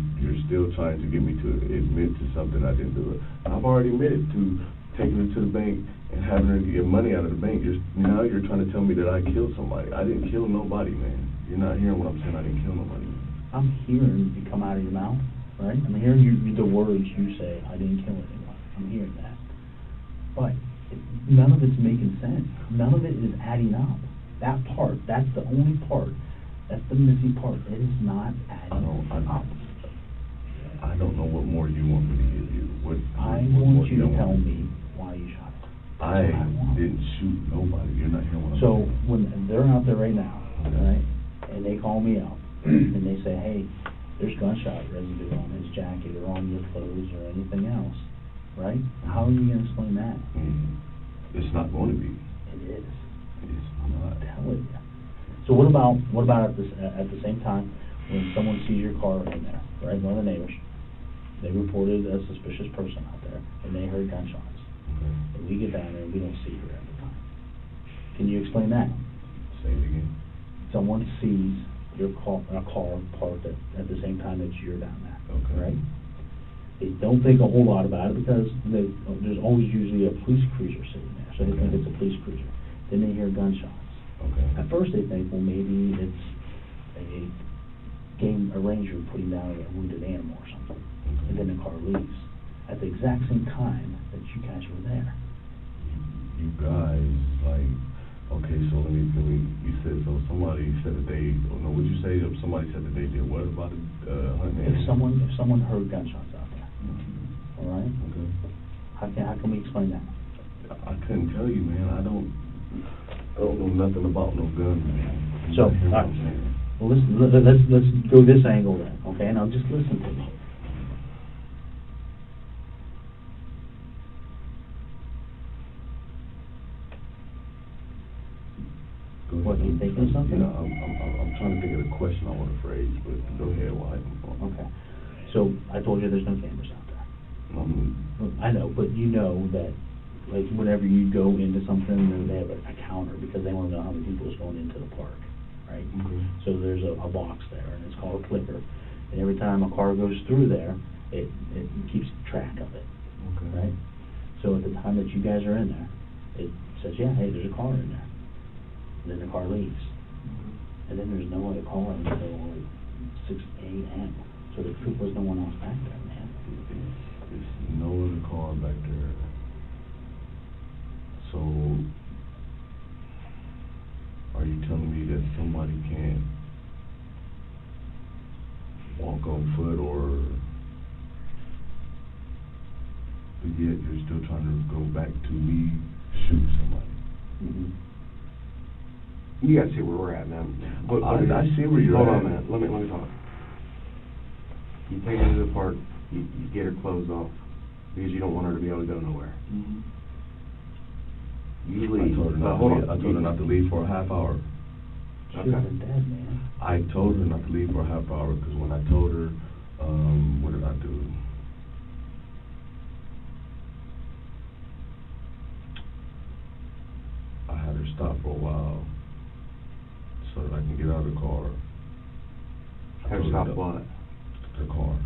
still trying to get me to admit to something I didn't do. I've already admitted to taking her to the bank and having her get money out of the bank. Now you're trying to tell me that I killed somebody. I didn't kill nobody, man. You're not hearing what I'm saying. I didn't kill nobody, man. I'm hearing it come out of your mouth, right? I'm hearing the words you say, I didn't kill anyone. I'm hearing that. But none of it's making sense. None of it is adding up. That part, that's the only part. That's the missing part. It is not adding up. I don't know what more you want me to give you. I what want more you to want? tell me why you shot her. I That's what want. didn't shoot nobody. You're not hearing what I'm So saying. when they're out there right now, right, and they call me up, and they say, hey, there's gunshot residue on his jacket or on your clothes or anything else, right? How are you gonna explain that? It's not going to be. It is. It's not. I'm telling you. So what about at the same time when someone sees your car in there, right? One of the neighbors, they reported a suspicious person out there, and they heard gunshots. Okay. And we get down there and we don't see her at the time. Can you explain that? Say it again. Someone sees a car parked at the same time that you're down there, Okay. right? They don't think a whole lot about it because there's always usually a police cruiser sitting there, so they think it's a police cruiser. Then they hear gunshots. Okay. At first they think, well, maybe it's a ranger putting down a wounded animal or something. Okay. And then the car leaves at the exact same time that you guys were there. You guys, like, okay, so let me, you said, so somebody said that they, oh no, would you say somebody said that they did what about it, hunting? If someone heard gunshots out there, all right? Okay. How can we explain that? I couldn't tell you, man. I don't know nothing about no guns, man. So, You hear what I'm saying? well, let's go this angle then, okay? Now just listen to me. thinking of something? Yeah, I'm trying to think of the question I want to phrase, but go ahead while I can phone. Okay. So, I told you there's no cameras out there. I know, but you know that, like, whenever you go into something, they have a counter, because they want to know how many people is going into the park, right? Okay. So there's a box there, and it's called a clicker, and every time a car goes through there, it keeps track of it, Okay. right? So at the time that you guys are in there, it says, yeah, hey, there's a car in there. And then the car leaves. And then there's no other car until like 6 a.m. So the truth was no one else back there, man. There's no other car back there. So, are you telling me that somebody can't walk on foot, or but yet you're still trying to go back to me shoot somebody? Mm-hmm. You guys see where we're at now. I see where you're Hold at. on a minute, let me talk. You take her to the park, you get her clothes off, because you don't want her to be able to go nowhere. Mm-hmm. You I leave. told her not to leave for a half hour. She was dead, man. I told her not to leave for a half hour, because when I told her, what did I do? I had her stop for a while so that I can get out of the car. Have her stop what? The car.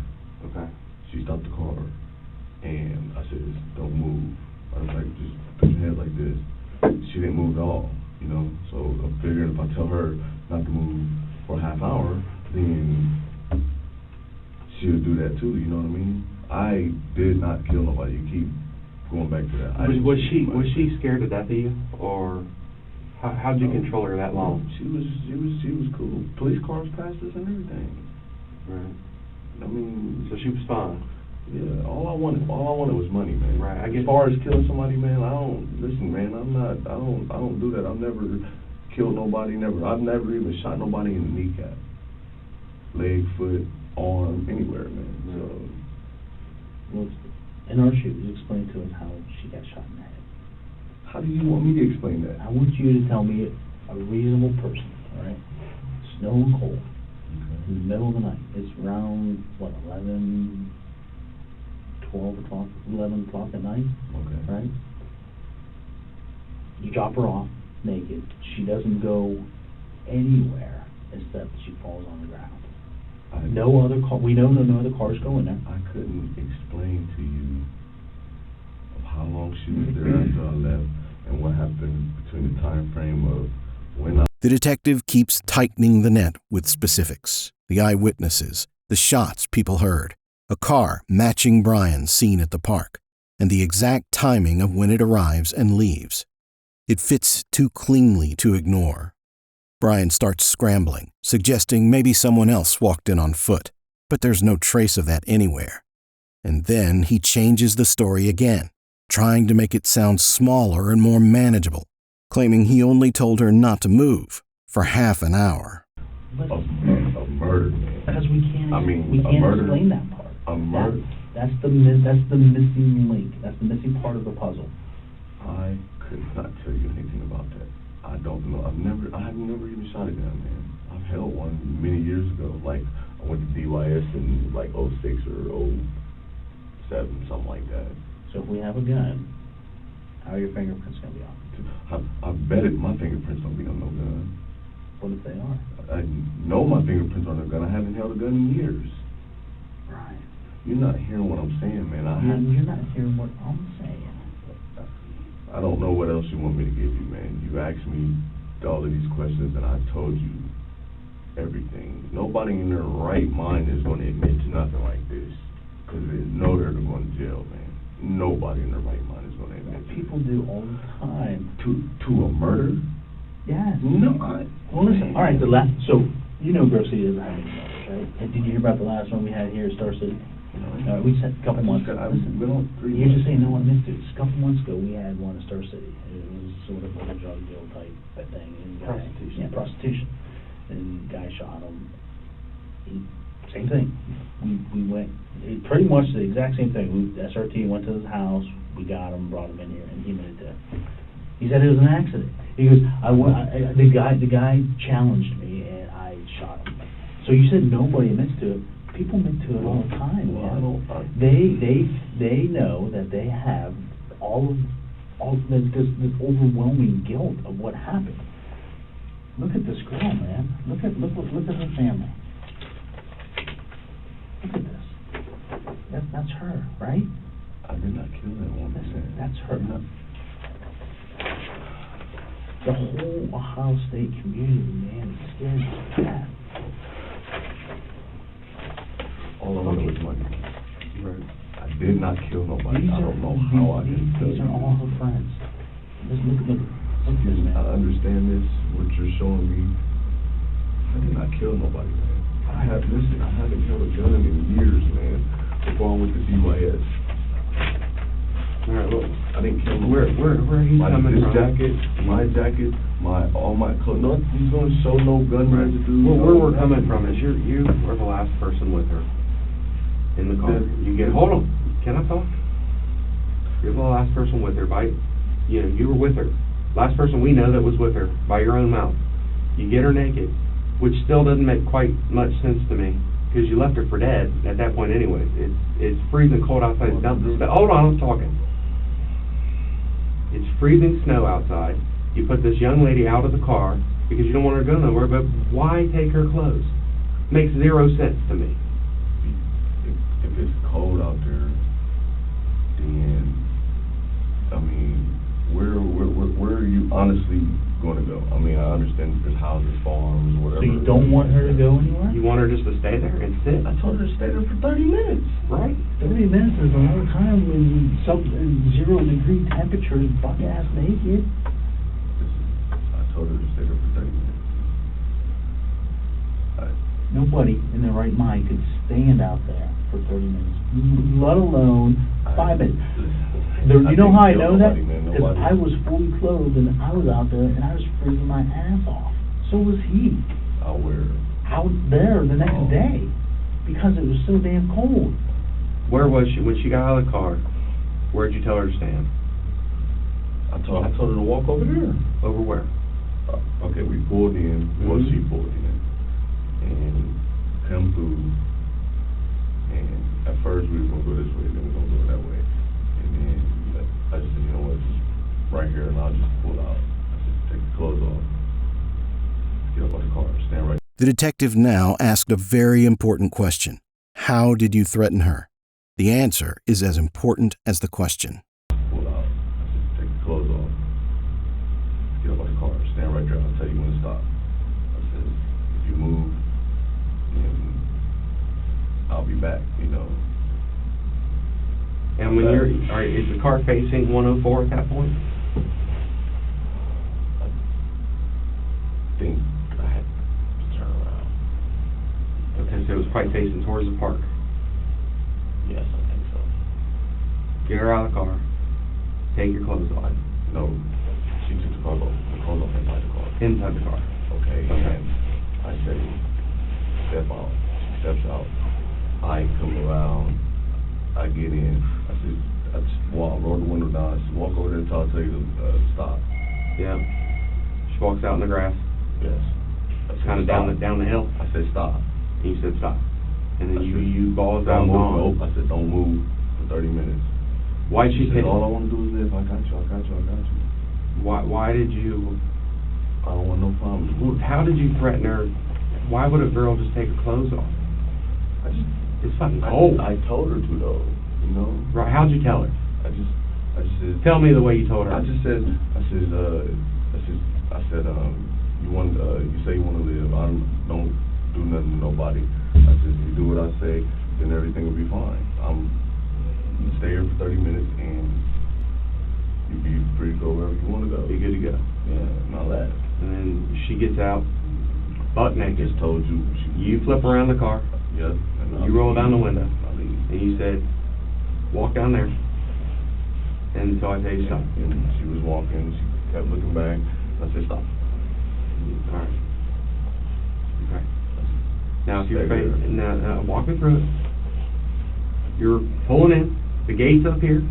Okay. She stopped the car, and I said, don't move. I was like, just put your head like this. She didn't move at all, you know? So I'm figuring if I tell her not to move for a half hour, then she'll do that too, you know what I mean? I did not kill nobody. You keep going back to that. Was she scared to death of you, or how'd you control her that long? She was cool. Police cars passed us and everything. Right. I mean, So she was fine. yeah, all I wanted was money, man. Right, I As get- far as killing somebody, man, I don't do that. I've never killed nobody, I've never even shot nobody in the kneecap. Leg, foot, arm, anywhere, man. So, Well, in our shoes, explain to us how she got shot in the head. how do you want me to explain that? I want you to tell me a reasonable person, all right? Snow and cold, in the middle of the night. It's around, what, 11 o'clock at night, Okay. right? You drop her off naked. She doesn't go anywhere except she falls on the ground. No other car, we know no other cars go in there. I couldn't explain to you of how long she was there after I left and what happened between the time frame of when I... The detective keeps tightening the net with specifics, the eyewitnesses, the shots people heard, a car matching Brian's seen at the park, and the exact timing of when it arrives and leaves. It fits too cleanly to ignore. Brian starts scrambling, suggesting maybe someone else walked in on foot, but there's no trace of that anywhere. And then he changes the story again, trying to make it sound smaller and more manageable, claiming he only told her not to move for half an hour. But A murder, man. because we can't, I mean, we a can't murder- explain that part. A murder? That's the missing link. That's the missing part of the puzzle. I could not tell you anything about that. I don't know. I've never even shot a gun, man. I've held one many years ago. Like, I went to DYS in like 06 or 07, something like that. So if we have a gun, how are your fingerprints going to be on? I bet my fingerprints don't be on no gun. What if they are? I know my fingerprints on a gun. I haven't held a gun in years. Right. You're not hearing what I'm saying, man. You're not hearing what I'm saying. I don't know what else you want me to give you, man. You asked me all of these questions, and I told you everything. Nobody in their right mind is going to admit to nothing like this, because they know they're going to jail, man. Nobody in their right mind is going to admit to People do all the time. To a murder? Yes. No, Well, listen. All right. So you know Grove City doesn't have any murders, right? And did you hear about the last one we had here at Star City? We said a couple months ago. I've been on 3 You're just saying, no, I missed it. Just a couple months ago, we had one at Star City. It was sort of like a drug deal type thing. And Prostitution. Yeah, prostitution. And the guy shot him. Same thing. We went, pretty much the exact same thing. SRT went to his house, we got him, brought him in here, and he admitted to He said it was an accident. He goes, the guy challenged me and I shot him. So you said nobody admits to it. People admit to it all the time, man. They know that they have all this overwhelming guilt of what happened. Look at this girl, man. Look at her family. Look at this. That's her, right? I did not kill that woman. That's her. The whole Ohio State community, man, is scared to death. All I wanted was money. Right. I did not kill nobody. I don't know how I did kill These are all her friends. Just look at this, man. I understand this, what you're showing me. I did not kill nobody, man. I haven't held a gun in years, man, before I went to CYS. All right, look. I didn't kill Where he's coming this from? jacket, all my clothes. No, he's gonna show no gun residue. Where we're coming from is you were the last person with her in the car. Hold on. Can I talk? You're the last person with her you were with her. Last person we know that was with her by your own mouth. You get her naked, which still doesn't make quite much sense to me, because you left her for dead at that point anyway. It's freezing cold outside. Hold on, I'm talking. It's freezing snow outside. You put this young lady out of the car because you don't want her to go nowhere, but why take her clothes? Makes zero sense to me. If it's cold out there, then, I mean, where are you honestly going to go? I mean, I understand there's houses, farms, whatever. So you don't want her to go anywhere? You want her just to stay there and sit? I told her to stay there for 30 minutes. Right. 30 minutes is a long time when 0-degree temperatures, butt-ass naked. I told her to stay there for 30 minutes. Nobody in their right mind could stand out there for 30 minutes, let alone 5 minutes. You know how I know that? Because I was fully clothed and I was out there and I was freezing my ass off. So was he. Out there the next day because it was so damn cold. Where was she when she got out of the car? Where'd you tell her to stand? I told her to walk over there. Over where? Okay, we pulled in. Well, she pulled in. And come through. And at first we were going to go this way, then we were going to go that way. And then I just said, you know what, just right here, and I'll just pull out. I said, take the clothes off. Get up on the car, stand right. The detective now asked a very important question. How did you threaten her? The answer is as important as the question. Pull out. I said, take the clothes off. Get up on the car, stand right there, I'll tell you when to stop. I said, if you move, then I'll be back, you know. And when is the car facing 104 at that point? I think I had to turn around. Okay, so it was probably facing towards the park. Yes, I think so. Get her out of the car. Take your clothes off. No, she took the clothes off inside the car. Inside the car. Okay, and I say, step out. She steps out. I come around. I get in. I roll the window down. I said, walk over there until I tell you to stop. Yeah. She walks out in the grass. Yes. Kind of down the hill. I said, stop. And you said stop. And then I you balls don't out move. gone. Nope. I said, don't move for 30 minutes. Why'd she said, take? all I want to do is live. I got you. Why did you? I don't want no problems. How did you threaten her? Why would a girl just take her clothes off? It's fucking cold. I told her to though, you know. Right? How'd you tell her? I just said. Tell me the way you told her. I said, you say you want to live. I don't do nothing to nobody. I said, if you do what I say, then everything will be fine. I'm gonna stay here for 30 minutes and you'll be free to go wherever you want to go. Be good to go. Yeah, and all that. And then she gets out, butt naked. Just told you. You flip around the car. Yeah. You roll down the window. I leave. And you said, walk down there. And so I tell you stop. And she was walking. She kept looking back. I said, stop. All right. Okay. Now, if you're Stay there. now walk me through it. You're pulling in. The gate's up here.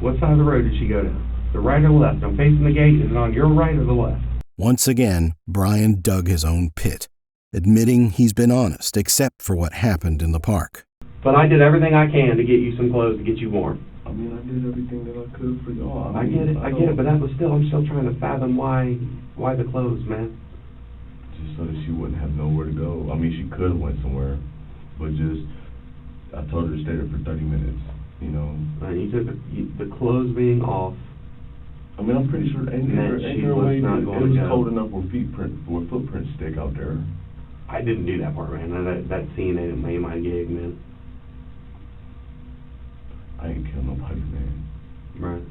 What side of the road did she go down? The right or left? I'm facing the gate. Is it on your right or the left? Once again, Brian dug his own pit, admitting he's been honest except for what happened in the park. But I did everything I can to get you some clothes to get you warm. I mean, I did everything that I could for y'all. I get it, but that was still, I'm still trying to fathom why the clothes, man. Just so that she wouldn't have nowhere to go. I mean, she could have went somewhere, but just, I told her to stay there for 30 minutes, you know. You took the clothes being off. I mean, I'm pretty sure, ain't there a way that it was cold enough where footprints stick out there. I didn't do that part, man. That scene ain't made my gig, man. I ain't kill nobody, man. Right.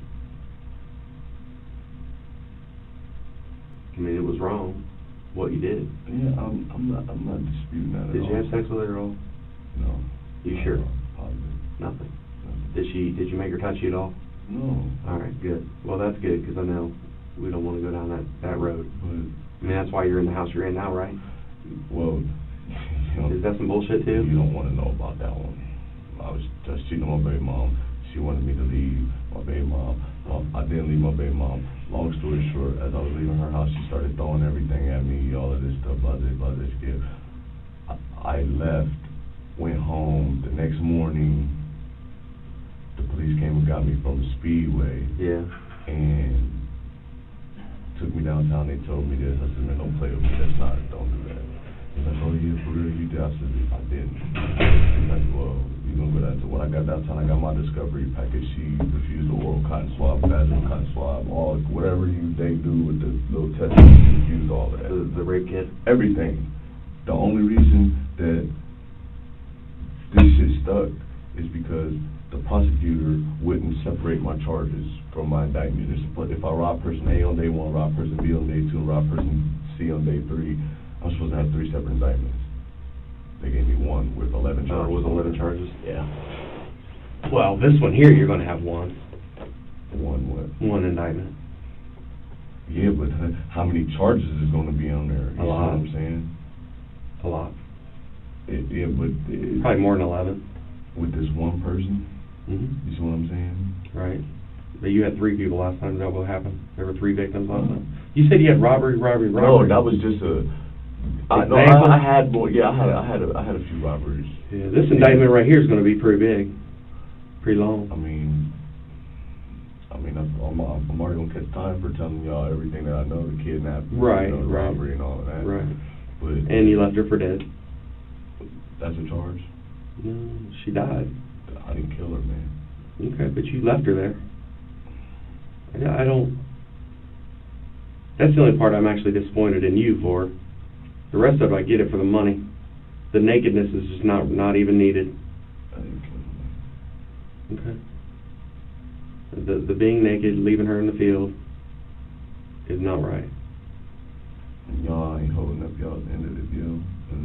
I mean, it was wrong, what you did. Yeah, I'm not disputing that at all. Did you have sex with her at all? No. You sure? Positive. Nothing. Nothing. Did you make her touch you at all? No. All right, good. Well, that's good, because I know we don't want to go down that road. But, I mean, that's why you're in the house you're in now, right? well, you know, Is that some bullshit, too? you don't want to know about that one. I was just cheating on my baby mom. She wanted me to leave my baby mom. I didn't leave my baby mom. Long story short, as I was leaving her house, she started throwing everything at me, all of this stuff, blah, this, kid. I left, went home. The next morning, the police came and got me from the Speedway. Yeah. And took me downtown. They told me this. I said, man, don't play with me. Don't do that. He's like, oh, yeah, for real, you did. I said, I didn't. He's like, well, you gonna go down to, when I got downtown, I got my discovery package. She refused the oral cotton swab, vaginal cotton swab, all, whatever they do with the little test, she refused all that. The rape kit? Everything. The only reason that this shit stuck is because the prosecutor wouldn't separate my charges from my indictment. If I rob person A on day 1, rob person B on day 2, and rob person C on day 3, I'm supposed to have 3 separate indictments. They gave me one with 11 charges. With 11 charges? Yeah. Well, this one here, you're going to have one. One what? One indictment. Yeah, but how many charges is going to be on there? You A lot. See what I'm saying? A lot. Yeah, but... Probably more than 11. With this one person? Mm-hmm. You see what I'm saying? Right. But you had 3 people last time. Is that what happened? There were 3 victims last time? You said you had robbery. No, that was just a... I had more. Yeah, I had a few robberies. Yeah, this indictment right here is going to be pretty big, pretty long. I mean, I'm already gonna catch time for telling y'all everything that I know, the kidnapping, Right, the right. robbery, and all of that. Right. But And you left her for dead. that's a charge. No, she died. I didn't kill her, man. Okay, but you left her there. I don't. That's the only part I'm actually disappointed in you for. The rest of it, I get it for the money. The nakedness is just not even needed. I didn't kill her, man. Okay. The being naked, leaving her in the field, is not right. And y'all ain't holding up y'all's end of the deal.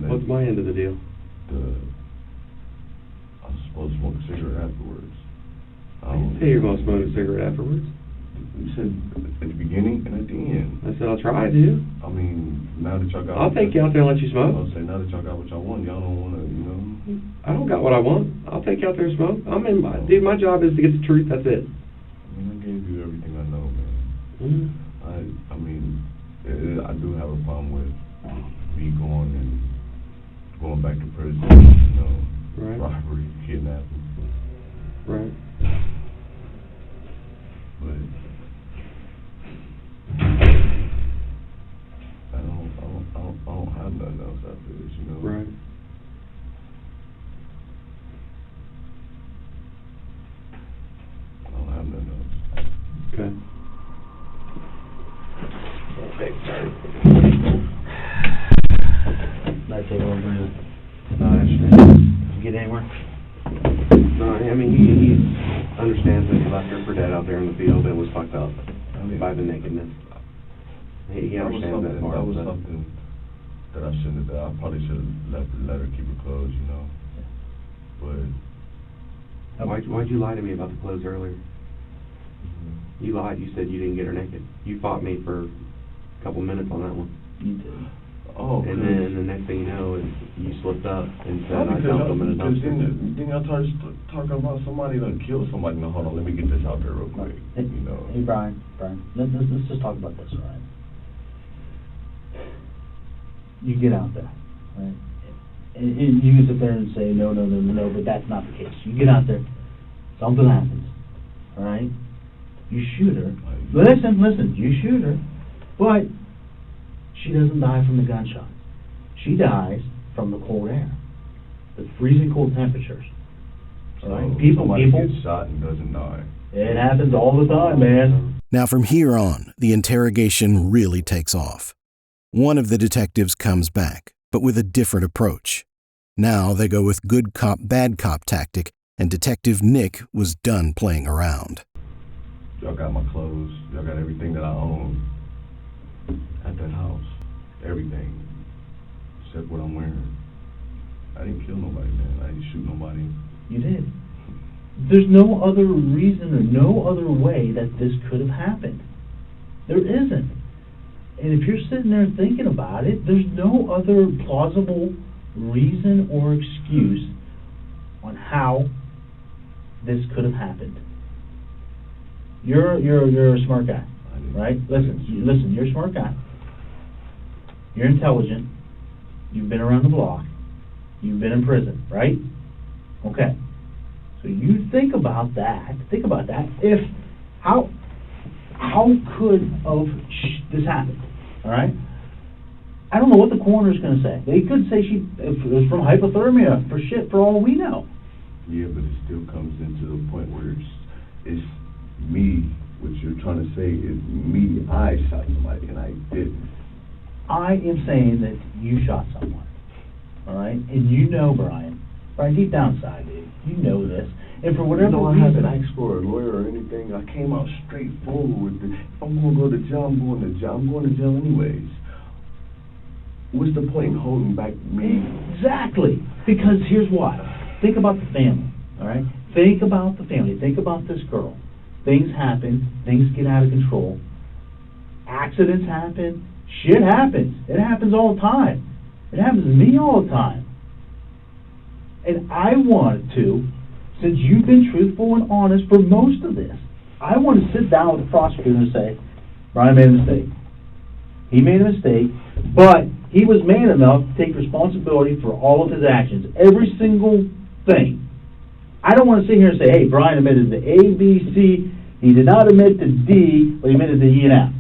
What's my end of the deal? I was supposed to smoke a cigarette afterwards. I didn't say you're going to smoke a cigarette afterwards. You said at the beginning and at the end. I said I'll try to. I mean, now that y'all got... I'll take you out there and let you smoke. I'll say, now that y'all got what y'all want, y'all don't want to, you know... I don't got what I want. I'll take you out there and smoke. Dude, my job is to get the truth, that's it. I mean, I gave you everything I know, man. Mm-hmm. I mean, I do have a problem with me going back to prison, you know, Right. robbery, kidnapping. Right. But I don't have nothing else after this, you know. Right. I don't have nothing else. Okay. I take over and, get anywhere? No, I mean, he understands that he left her for dead out there in the field and was fucked up by the nakedness. He understands that part. That was something that I shouldn't have done. I probably should have let her keep her clothes, you know. But Why'd you lie to me about the clothes earlier? You lied. You said you didn't get her naked. You fought me for a couple minutes on that one. You did. Oh, And then the next thing you know is you slipped up and said, I because found them in a dumpster. then I started talking about somebody done killed somebody. No, hold on, let me get this out there real quick. Hey, You know. hey, Brian, let's just talk about this, all right? You get out there, right? And you can sit there and say, no, but that's not the case. You get out there, something happens, all right? You shoot her. Listen, you shoot her, but she doesn't die from the gunshot. She dies from the cold air, the freezing cold temperatures. All right? Somebody gets shot and doesn't die. It happens all the time, man. Now from here on, the interrogation really takes off. One of the detectives comes back, but with a different approach. Now they go with good cop, bad cop tactic, and Detective Nick was done playing around. Y'all got my clothes. Y'all got everything that I own at that house. Everything. Except what I'm wearing. I didn't kill nobody, man. I didn't shoot nobody. You did. There's no other reason or no other way that this could have happened. There isn't. And if you're sitting there thinking about it, there's no other plausible reason or excuse on how this could have happened. You're a smart guy, right? Listen, you're a smart guy. You're intelligent. You've been around the block. You've been in prison, right? Okay. So you think about that. If how could this happen? All right. I don't know what the coroner's going to say. They could say if it was from hypothermia for all we know. Yeah, but it still comes into the point where it's me. What you're trying to say is me. I shot somebody and I didn't. I am saying that you shot someone. All right, and you know, Brian, deep down inside, dude, you know this. And for whatever reason, I haven't asked for a lawyer or anything. I came out straightforward with it. If I'm going to go to jail, I'm going to jail. I'm going to jail anyways. What's the point in holding back me? Exactly. Because here's why. Think about the family, all right? Think about the family. Think about this girl. Things happen. Things get out of control. Accidents happen. Shit happens. It happens all the time. It happens to me all the time. And I wanted to, since you've been truthful and honest for most of this, I want to sit down with the prosecutor and say, Brian made a mistake. He made a mistake, but he was man enough to take responsibility for all of his actions, every single thing. I don't want to sit here and say, hey, Brian admitted to A, B, C. He did not admit to D, but he admitted to E and F.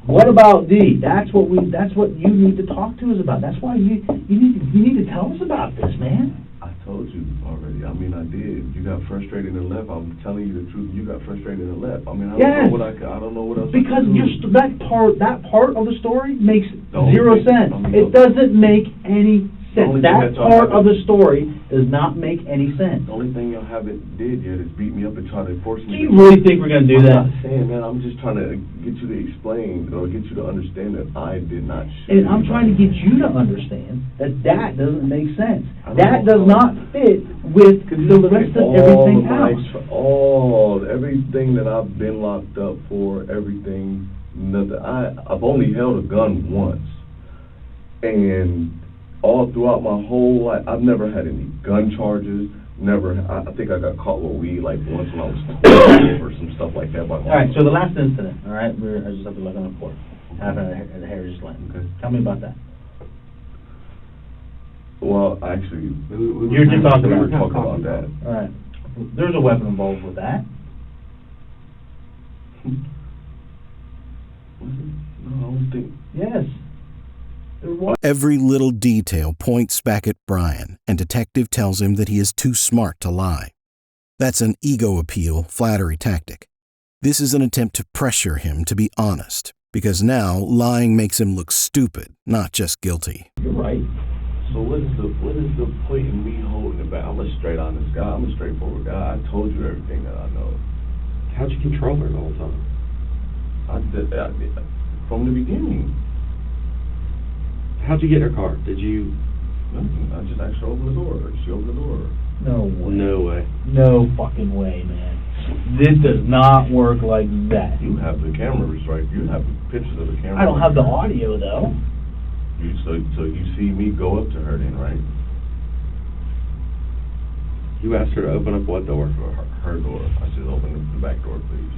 What about D? That's what you need to talk to us about. That's why you need to tell us about this, man. I told you already. I mean, I did. You got frustrated and left. I'm telling you the truth. You got frustrated and left. I mean, I don't know what else. Because that part of the story makes zero sense. I mean, it doesn't make any sense. That part of the story does not make any sense. The only thing y'all haven't did yet is beat me up and try to force me. Do you really think we're going to do that? I'm not saying, man. I'm just trying to get you to explain or get you to understand that I did not shoot. And I'm trying to get you to understand that doesn't make sense. That does not fit with the rest of everything else. Everything that I've been locked up for, everything, nothing. I've only held a gun once, and all throughout my whole life, I've never had any gun charges. Never. I think I got caught with weed like once when I was 12 or some stuff like that. All right. So the last incident. All right. I just have to look on the report. Happened at the Heritage Lane. Okay. Tell me about that. Well, actually, we were talking about that. All right. There's a weapon involved with that. No, I don't think. Yes. Every little detail points back at Brian, and Detective tells him that he is too smart to lie. That's an ego appeal, flattery tactic. This is an attempt to pressure him to be honest, because now lying makes him look stupid, not just guilty. You're right. So what is the point in me holding it back? I'm a straight honest guy. I'm a straightforward guy. I told you everything that I know. How'd you control her the whole time? I did from the beginning. How'd you get her car? Did you? Nothing. I just asked her to open the door. She opened the door. No way. No way. No fucking way, man. This does not work like that. You have the cameras, right? You have pictures of the camera. I don't have the audio, though. So you see me go up to her then, right? You asked her to open up what door? Her door. I said, open the back door, please.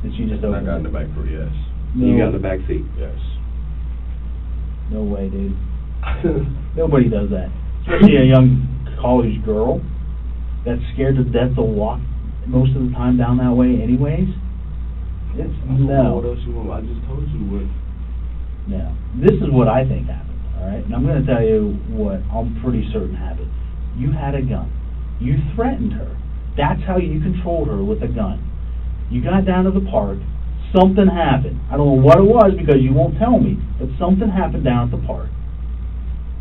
And she just And I opened got in it. the back door, yes. You got in the back seat? Yes. No way, dude. Nobody does that. Especially a young college girl that's scared to death to walk most of the time down that way anyways. It's, I don't know what no. else you want. I just told you what. No. This is what I think happened, all right? And I'm going to tell you what I'm pretty certain happened. You had a gun. You threatened her. That's how you controlled her, with a gun. You got down to the park. Something happened. I don't know what it was because you won't tell me, but something happened down at the park.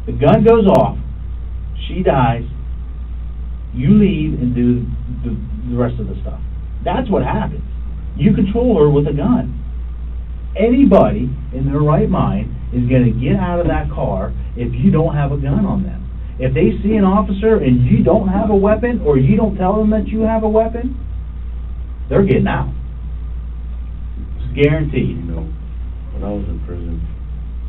The gun goes off. She dies. You leave and do the rest of the stuff. That's what happens. You control her with a gun. Anybody in their right mind is going to get out of that car if you don't have a gun on them. If they see an officer and you don't have a weapon, or you don't tell them that you have a weapon, they're getting out. It's guaranteed. You know, when I was in prison,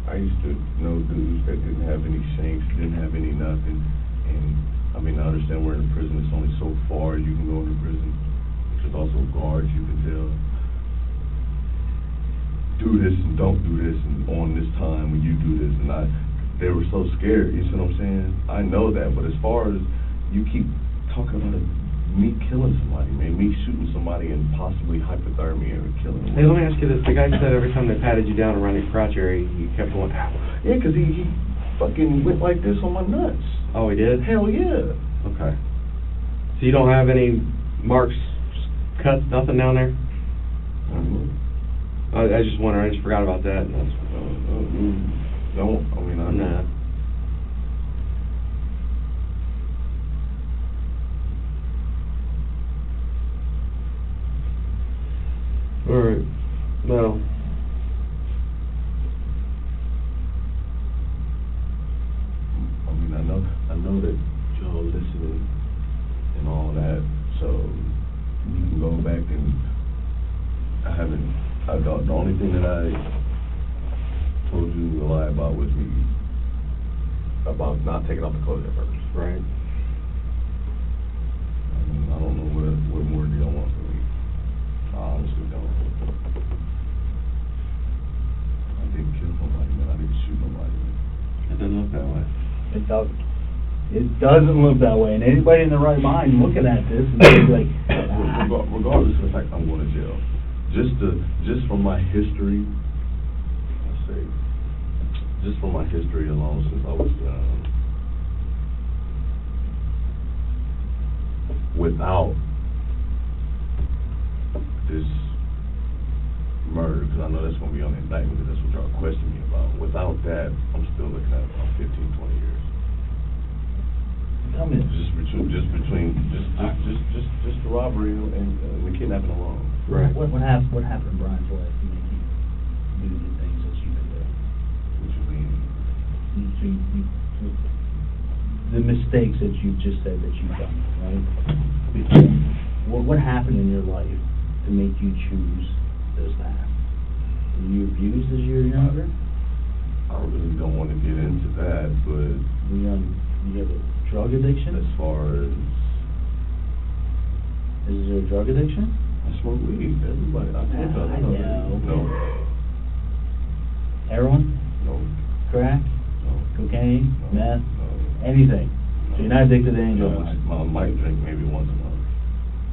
I used to know dudes that didn't have any shanks, didn't have any nothing. And, I mean, I understand we're in prison. It's only so far you can go into prison. There's also guards you can tell. Do this and don't do this, and on this time when you do this. And they were so scared, you see what I'm saying? I know that, but as far as you keep talking about me killing somebody, man, me shooting somebody and possibly hypothermia or killing them. Hey, let me ask you this. The guy said every time they patted you down around your crotch area, you kept going, ow. Yeah, because he fucking went like this on my nuts. Oh, he did? Hell yeah. Okay. So you don't have any marks, cuts, nothing down there? I just wonder. I just forgot about that. And that's, Don't, I mean, I nah. All right. Well, I mean, I know that Joe listening and all that, so you can go back and the only thing that I told you a lie about was about not taking off the clothes at first. right. I don't know what more do y'all want from me. I honestly don't. I didn't kill nobody, man. I didn't shoot nobody, man. It doesn't look that way. It doesn't. It doesn't look that way. And anybody in their right mind looking at this is gonna be like, Regardless of the fact I'm going to jail, just from my history, let's say, just from my history alone since I was young, without this murder, because I know that's going to be on the indictment, because that's what y'all questioning me about. Without that, I'm still looking at about 15, 20 years. tell me, Just the robbery and the kidnapping alone. Right. what happened in Brian's life to make you do the things that you've been doing? What you mean? The mistakes that you just said that you've done, right? What happened in your life to make you choose this path? Were you abused as you were younger? I really don't want to get into that, but You have a drug addiction? as far as Is there a drug addiction? I smoke weed, everybody, I told y'all I know. No, Heroin? no, Crack? no, Cocaine? no, Meth? no. Anything? So you're not addicted to any No, drugs? I might drink maybe once a month.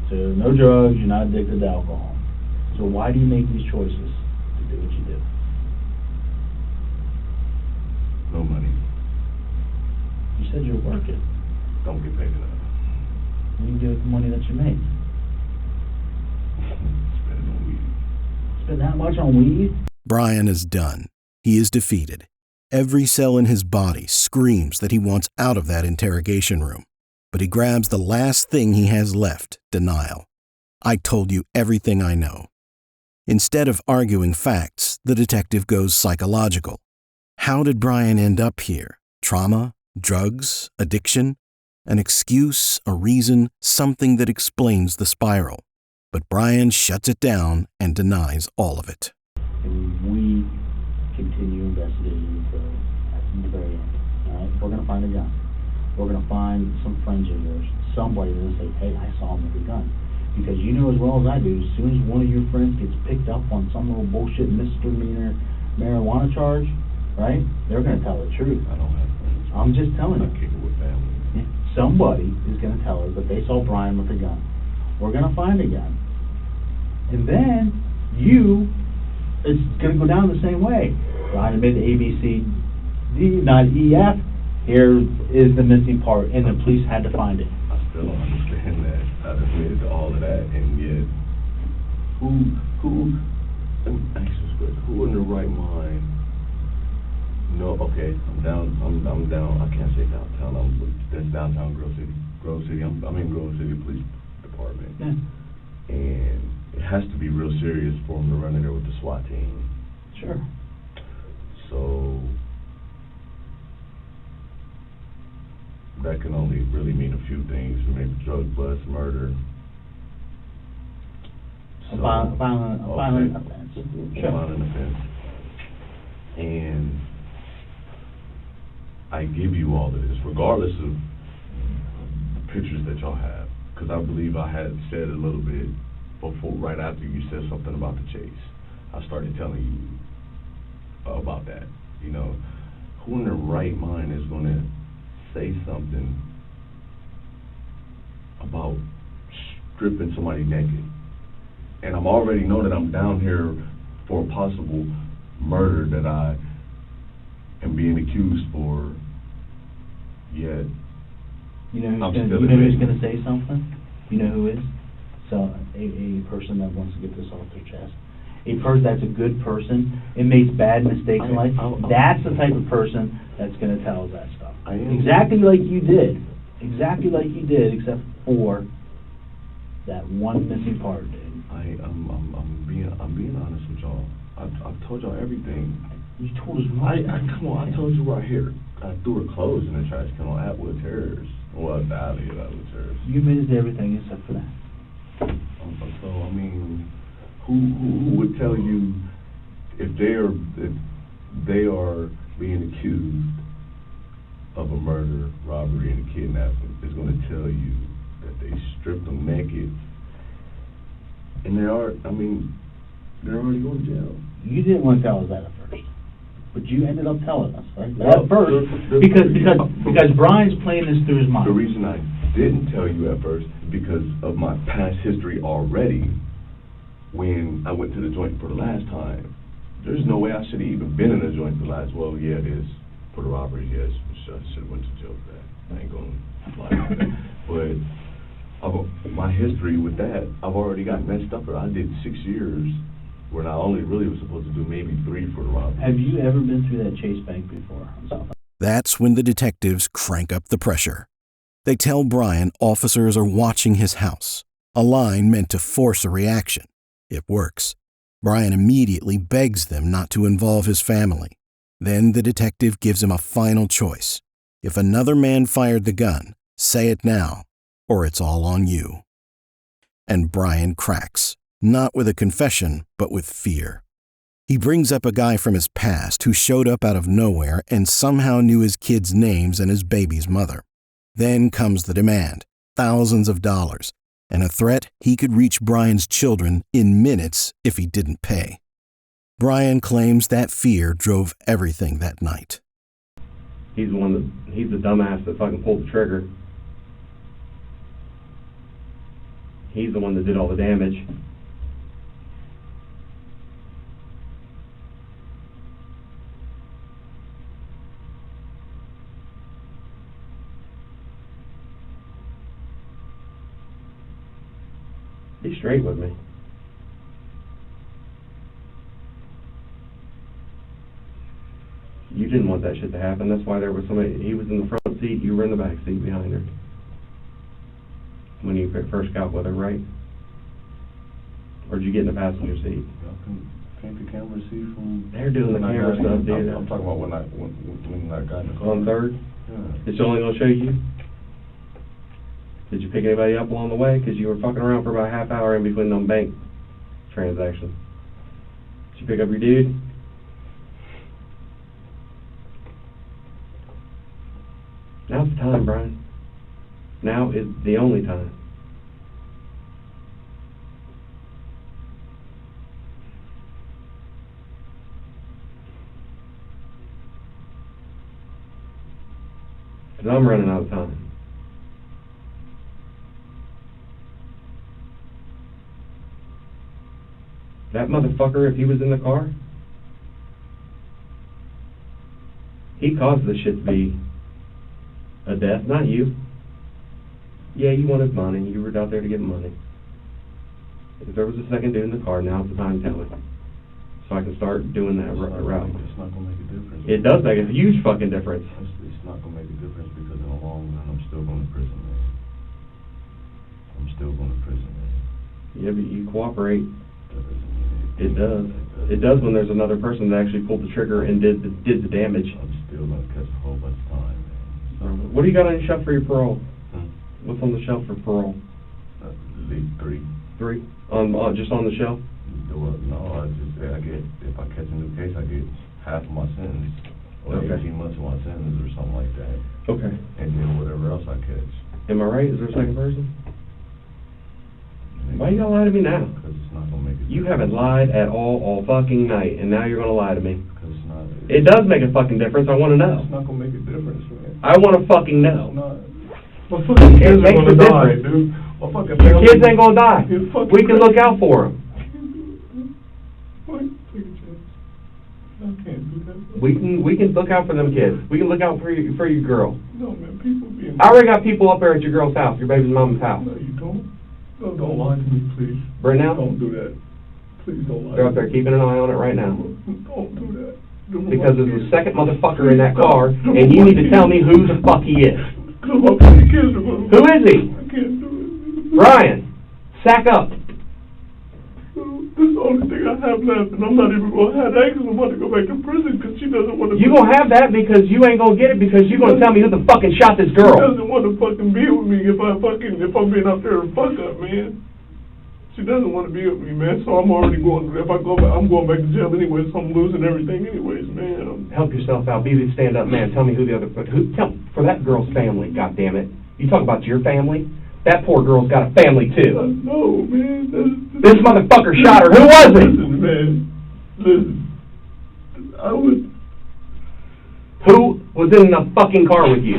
So no drugs, you're not addicted to alcohol. So why do you make these choices to do what you do? No money. You said you're working. Don't get paid enough. What do you do with the money that you make? Spend it on weed. Spend that much on weed? Brian is done. He is defeated. Every cell in his body screams that he wants out of that interrogation room. But he grabs the last thing he has left, denial. I told you everything I know. Instead of arguing facts, the detective goes psychological. How did Brian end up here? Trauma? Drugs? Addiction? An excuse? A reason? Something that explains the spiral. But Brian shuts it down and denies all of it. And we continue investigating for gonna find a gun. We're gonna find some friends of yours, somebody that'll say, hey, I saw him with a gun. Because you know as well as I do, as soon as one of your friends gets picked up on some little bullshit misdemeanor marijuana charge, right, they're gonna tell the truth. I don't have friends. I'm just telling I you. kick it with family. Somebody is gonna tell her that they saw Brian with a gun. We're gonna find a gun. And then, it's gonna go down the same way. Brian admitted A, B, C, D, not E, F. Here is the missing part, and the police had to find it. I still don't understand that. I've admitted to all of that, and yet, let me ask you this question. Who in their right mind? No, okay, I'm down, I can't say downtown, that's downtown Grove City, I'm in Grove City Police Department. Yeah. And it has to be real serious for them to run in there with the SWAT team. Sure. So, that can only really mean a few things, maybe drug bust, murder. A violent offense. Sure. Violent offense. And I give you all of this, regardless of the pictures that y'all have, because I believe I had said a little bit before, right after you said something about the chase. I started telling you about that. You know, who in their right mind is going to say something about stripping somebody naked? And I'm already know that I'm down here for a possible murder that I am being accused for, yet You know I'm who's still who's admitting. gonna say something? You know who is? So, a person that wants to get this off their chest. A person that's a good person and makes bad mistakes in life, that's the type of person that's gonna tell us that stuff. I am. Exactly like you did. Exactly like you did, except for that one missing part, dude. I'm being honest with y'all. I've told y'all everything. You told us what? Come on, I told you right here. I threw her clothes in the trash can on Atwood Terrace. Well, the alley of Atwood Terrace. You admitted to everything except for that. So I mean, who would tell you if they are being accused of a murder, robbery, and a kidnapping, is going to tell you that they stripped them naked, and they're already going to jail. You didn't want to tell us that at first, but you ended up telling us, right? Well, At first, because Brian's playing this through his mind. The reason I didn't tell you at first is because of my past history already. When I went to the joint for the last time, there's no way I should have even been in the joint the last. Well, yeah, it is for the robbery. Yes, I should have went to jail for that. I ain't gonna lie about that. But my history with that, I've already got messed up. I did 6 years when I only really was supposed to do maybe 3 for the robbery. Have you ever been through that Chase Bank before? That's when the detectives crank up the pressure. They tell Brian officers are watching his house, a line meant to force a reaction. It works. Brian immediately begs them not to involve his family. Then the detective gives him a final choice. If another man fired the gun, say it now, or it's all on you. And Brian cracks, not with a confession, but with fear. He brings up a guy from his past who showed up out of nowhere and somehow knew his kids' names and his baby's mother. Then comes the demand, thousands of dollars, and a threat he could reach Brian's children in minutes if he didn't pay. Brian claims that fear drove everything that night. He's the dumbass that fucking pulled the trigger. He's the one that did all the damage. Be straight with me. You didn't want that shit to happen. That's why there was somebody, he was in the front seat, you were in the back seat behind her. When you first got with her, right? Or did you get in the passenger seat? Can't the camera see from? They're doing the camera stuff, dude. I'm talking about when I got in the car. On third? Yeah. It's only gonna show you? Did you pick anybody up along the way? Because you were fucking around for about a half hour in between them bank transactions. Did you pick up your dude? Now's the time, Brian. Now is the only time. Because I'm running out of time. That motherfucker, if he was in the car, he caused this shit to be a death, not you. Yeah, you wanted money. You were out there to get money. If there was a second dude in the car, now's the time to tell me. So I can start doing that route. It's not going to make a difference. It does make a huge fucking difference. It's not going to make a difference because in the long run, I'm still going to prison, man. I'm still going to prison, man. Yeah, but you cooperate. That doesn't mean It does. It does when there's another person that actually pulled the trigger and did the damage. I'm still going to catch a whole bunch of time, man. What do you got on your shelf for your parole? Hmm? What's on the shelf for parole? At least 3. 3? Just on the shelf? No, I get, if I catch a new case, I get half of my sentence, or Okay. 18 months of my sentence, or something like that. Okay. And then whatever else I catch. Am I right? Is there a second person? Why you gonna lie to me now? Because it's not going to make a difference. You haven't lied at all fucking night, and now you're gonna lie to me. Because it's not. It does make a fucking difference. I want to know. It's not going to make a difference, man. I want to fucking It's know. not. My fucking kids makes are going to a die, difference. dude. My fucking Your family. kids ain't gonna die. You're fucking We can look crazy. out for them. I can't do that. We can look out for them kids. We can look out for your girl. No, man, people being... I already got people up there at your girl's house, your baby's mama's house. No, you don't. No, don't lie to me, please. Right now? Don't do that. Please don't lie. They're up there keeping an eye on it right now. Don't do that. Because there's a second motherfucker in that car, and you need to tell me who the fuck he is. Because my fucking kids are going to... Who is he? I can't do it. Brian, sack up. This is the only thing I have left, and I'm not even going to have that because I'm about to go back to prison because she doesn't want to... You gonna have that because you ain't gonna get it because you gonna tell me who the fucking shot this girl. She doesn't want to fucking be with me if I'm being out there and fuck up, man. She doesn't want to be with me, man, so I'm already going... If I go back, I'm going back to jail anyway, so I'm losing everything anyways, man. Help yourself out. Be the stand-up man. Tell me who the other... for that girl's family, goddammit. You talk about your family? That poor girl's got a family, too. No, man. This motherfucker shot her. Who was it? Listen, man. Listen. I would... Who was in the fucking car with you?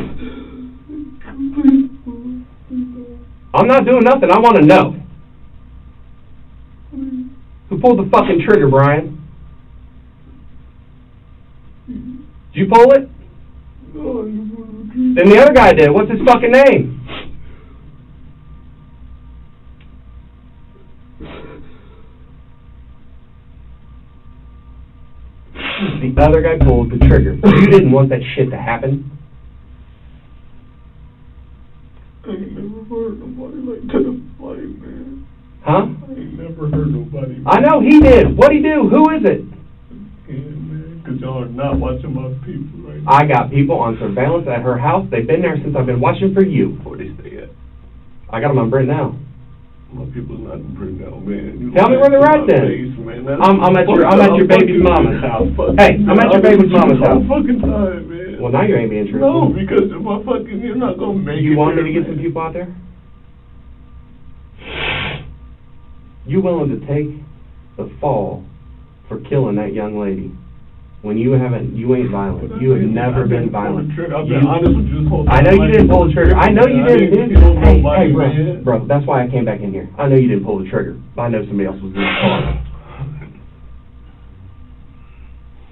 Please, I'm not doing nothing. I want to know. Who pulled the fucking trigger, Brian? Did you pull it? no, Then the other guy did. What's his fucking name? The other guy pulled the trigger. You didn't want that shit to happen. I ain't never heard nobody like that fight, man. Huh? I ain't never heard nobody. I know he did. What'd he do? Who is it? Yeah, man, because y'all are not watching my people right now. I got people on surveillance at her house. They've been there since I've been watching for you. Where they stay at? I got them on Brent now. My people's not in prison now, man. You Tell me where they're at then. I'm at your baby's mama's house. Hey, I'm at your baby's mama's house. Fucking time, man. Well, now you ain't being No, truthful. because of my fucking, you're not gonna make it. You want me there, to get some man. people out there? You willing to take the fall for killing that young lady when you ain't violent. You have never been violent. I've been honest with you this whole time. I know you didn't pull the trigger. I know you didn't, dude. kill Hey, nobody, bro, man. bro, that's why I came back in here. I know you didn't pull the trigger. I know somebody else was in the car.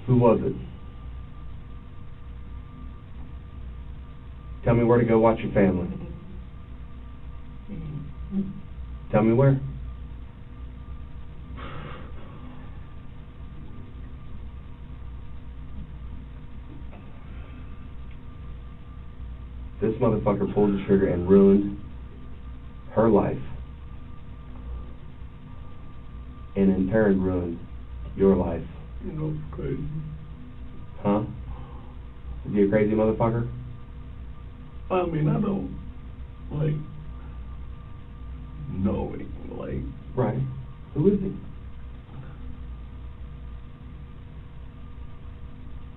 Who was it? Tell me where to go watch your family. Tell me where. This motherfucker pulled the trigger and ruined her life. And in turn ruined your life. You know, it's crazy. Huh? Is he a crazy motherfucker? I mean, I don't, like, know it, like... Right. Who is he?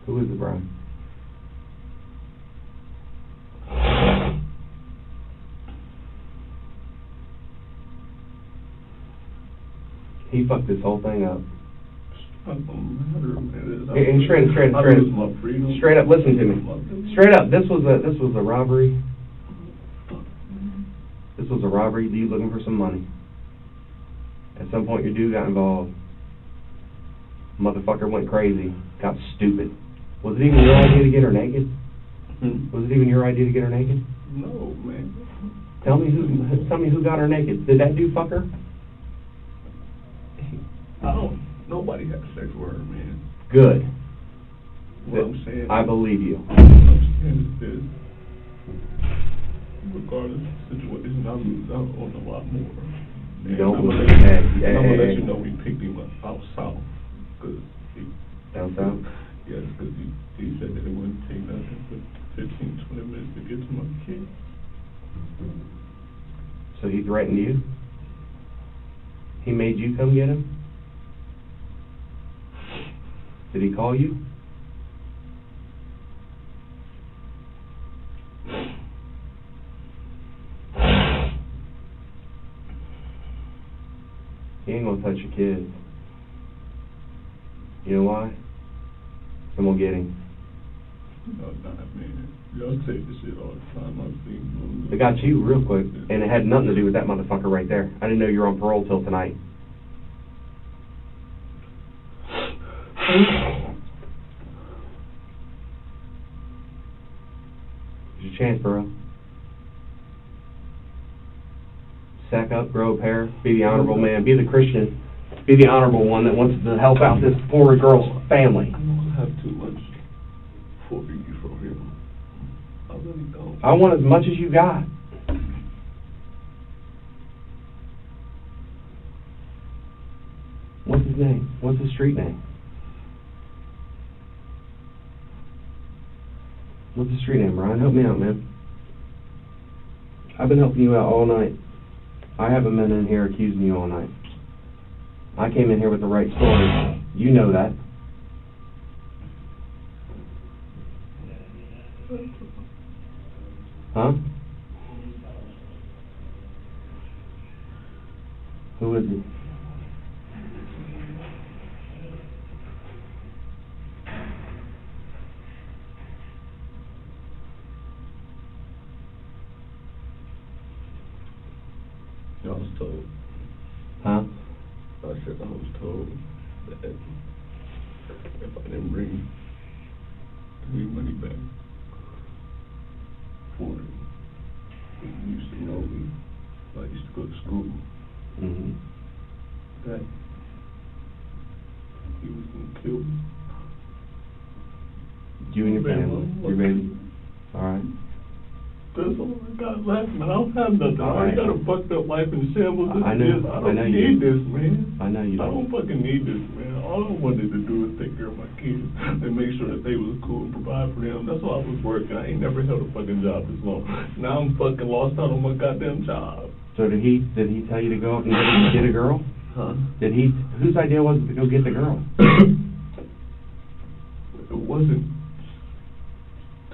Who is it, Brian? He fucked this whole thing up. It don't matter, man. And straight lose my freedom. Straight up, listen to me. Straight up, this was a robbery. This was a robbery. You looking for some money. At some point, your dude got involved. Motherfucker went crazy. Got stupid. Was it even your idea to get her naked? Was it even your idea to get her naked? No, man. Tell me who got her naked. Did that dude fuck her? Nobody had sex with her, man. Good. What I'm saying, I believe you. what I'm saying is this. Regardless of the situation, I lose out on a lot more. You don't I'm lose. I'm gonna let you know we picked him up out south. Down south? Yes, because he said that it wouldn't take nothing but 15, 20 minutes to get to my kid. So he threatened you? He made you come get him? Did he call you? He ain't gonna touch your kids. You know why? I'm gonna get him. No, not man. Y'all say this shit all the time. I've seen They got you real quick, and it had nothing to do with that motherfucker right there. I didn't know you were on parole till tonight. Here's your chance, bro. Sack up, grow a pair, be the honorable man, be the Christian, be the honorable one that wants to help out this poor girl's family. I don't have too much for you from him. I really don't. I want as much as you got. What's his name? What's his street name? What's his street name, Brian? Help me out, man. I've been helping you out all night. I haven't been in here accusing you all night. I came in here with the right story. You know that. Huh? Who is he? I was told. Huh? I said I was told that if I didn't bring any money back for him, he used to know me. I used to go to school. Mm-hmm. That he was gonna kill me. You and your family. Your baby. All right. That's all I got left, man. I don't have nothing. All I right. got a fucked up life in shambles. I know. I I know don't you need do. this, man. I know you I don't. don't fucking need this, man. All I wanted to do was take care of my kids and make sure that they was cool and provide for them. That's why I was working. I ain't never held a fucking job this long. Now I'm fucking lost out on my goddamn job. So did he tell you to go up and get a girl? Huh? Whose idea was it to go get the girl? It wasn't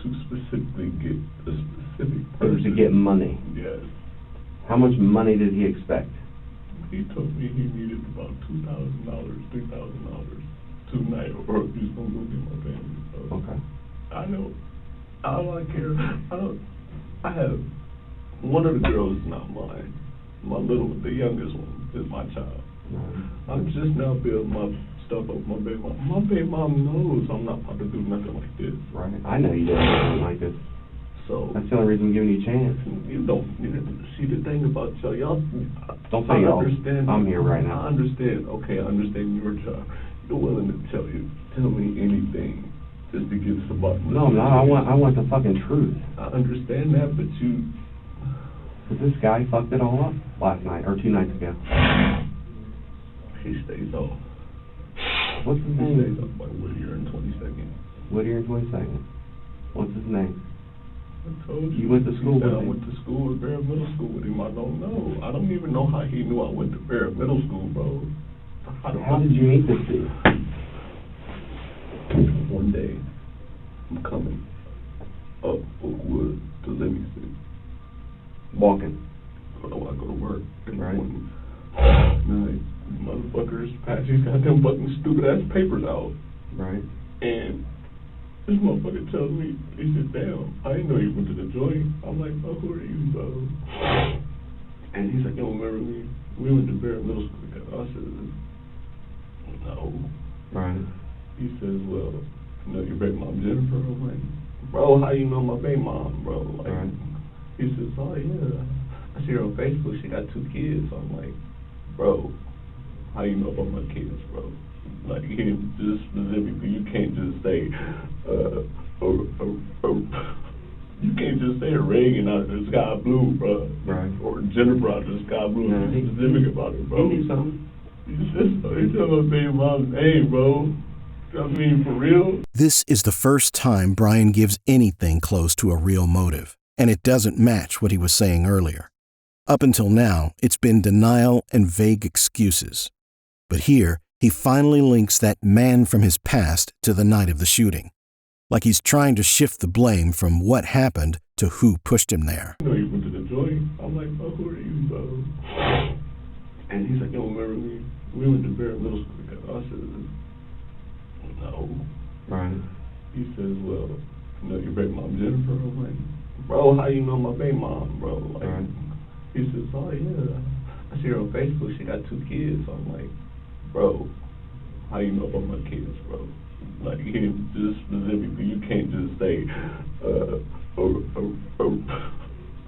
to specifically get a specific It person. was to get money. Yes. How much money did he expect? He told me he needed about $2,000, $3,000 tonight, or he's gonna go get my family. So Okay. I know. All I care. I have one of the girls is not mine. The youngest one is my child. I'm just now building my stuff up. My baby mom. My baby mom knows I'm not about to do nothing like this. Right. I know you didn't do anything like this. So That's the only reason I'm giving you a chance. you don't see the thing about y'all. Don't say y'all. Understand. I'm here right now. I understand. Okay, I understand your job. You're willing to tell me anything just to get somebody. No, I'm not. I want the fucking truth. I understand that, but you. But this guy fucked it all up last night, or 2 nights ago. He stays off. What's his He name? stays off by Whittier in 22nd. Whittier in 22nd. What's his name? I told you. You went to school with I him? went to school at Barrett Middle School with him. I don't know. I don't even know how he knew I went to Barrett Middle School, bro. How did you meet this dude? One day, I'm coming up Oakwood to Livingston. Walking. I go to work in the Right. morning. Night, motherfuckers pass these goddamn fucking stupid ass papers out. Right. And this motherfucker tells me, he said, damn, I didn't know you went to the joint. I'm like, bro, who are you, bro? And he's like, you don't remember me? We went to Bear Middle School together. I said, no. Right. He says, well, you know your baby mom Jennifer? I'm like, bro, how you know my baby mom, bro? Like, right. He says, oh yeah, I see her on Facebook, she got 2 kids. I'm like, bro, how you know about my kids, bro? Like, you can't just specifically, you can't just say, you can't just say Reagan out of the sky blue, bro. Right. Or Jennifer out of the sky blue, No, be specific about it, bro. He knew something. You tell my baby mom's name, bro. I mean, for real? This is the first time Brian gives anything close to a real motive, and it doesn't match what he was saying earlier. Up until now, it's been denial and vague excuses. But here, he finally links that man from his past to the night of the shooting. Like he's trying to shift the blame from what happened to who pushed him there. You know you went to the joint. I'm like, bro, who are you, bro? And he's like, you don't remember me? We went to Bear Middle School together. I said, no. Right. He says, well, you know your baby mom Jennifer? I'm like, bro, how you know my baby mom, bro? Like, right. He says, oh yeah, I see her on Facebook, she got 2 kids. I'm like, bro, how you know about my kids, bro? Like, you can't just specifically, you can't just say,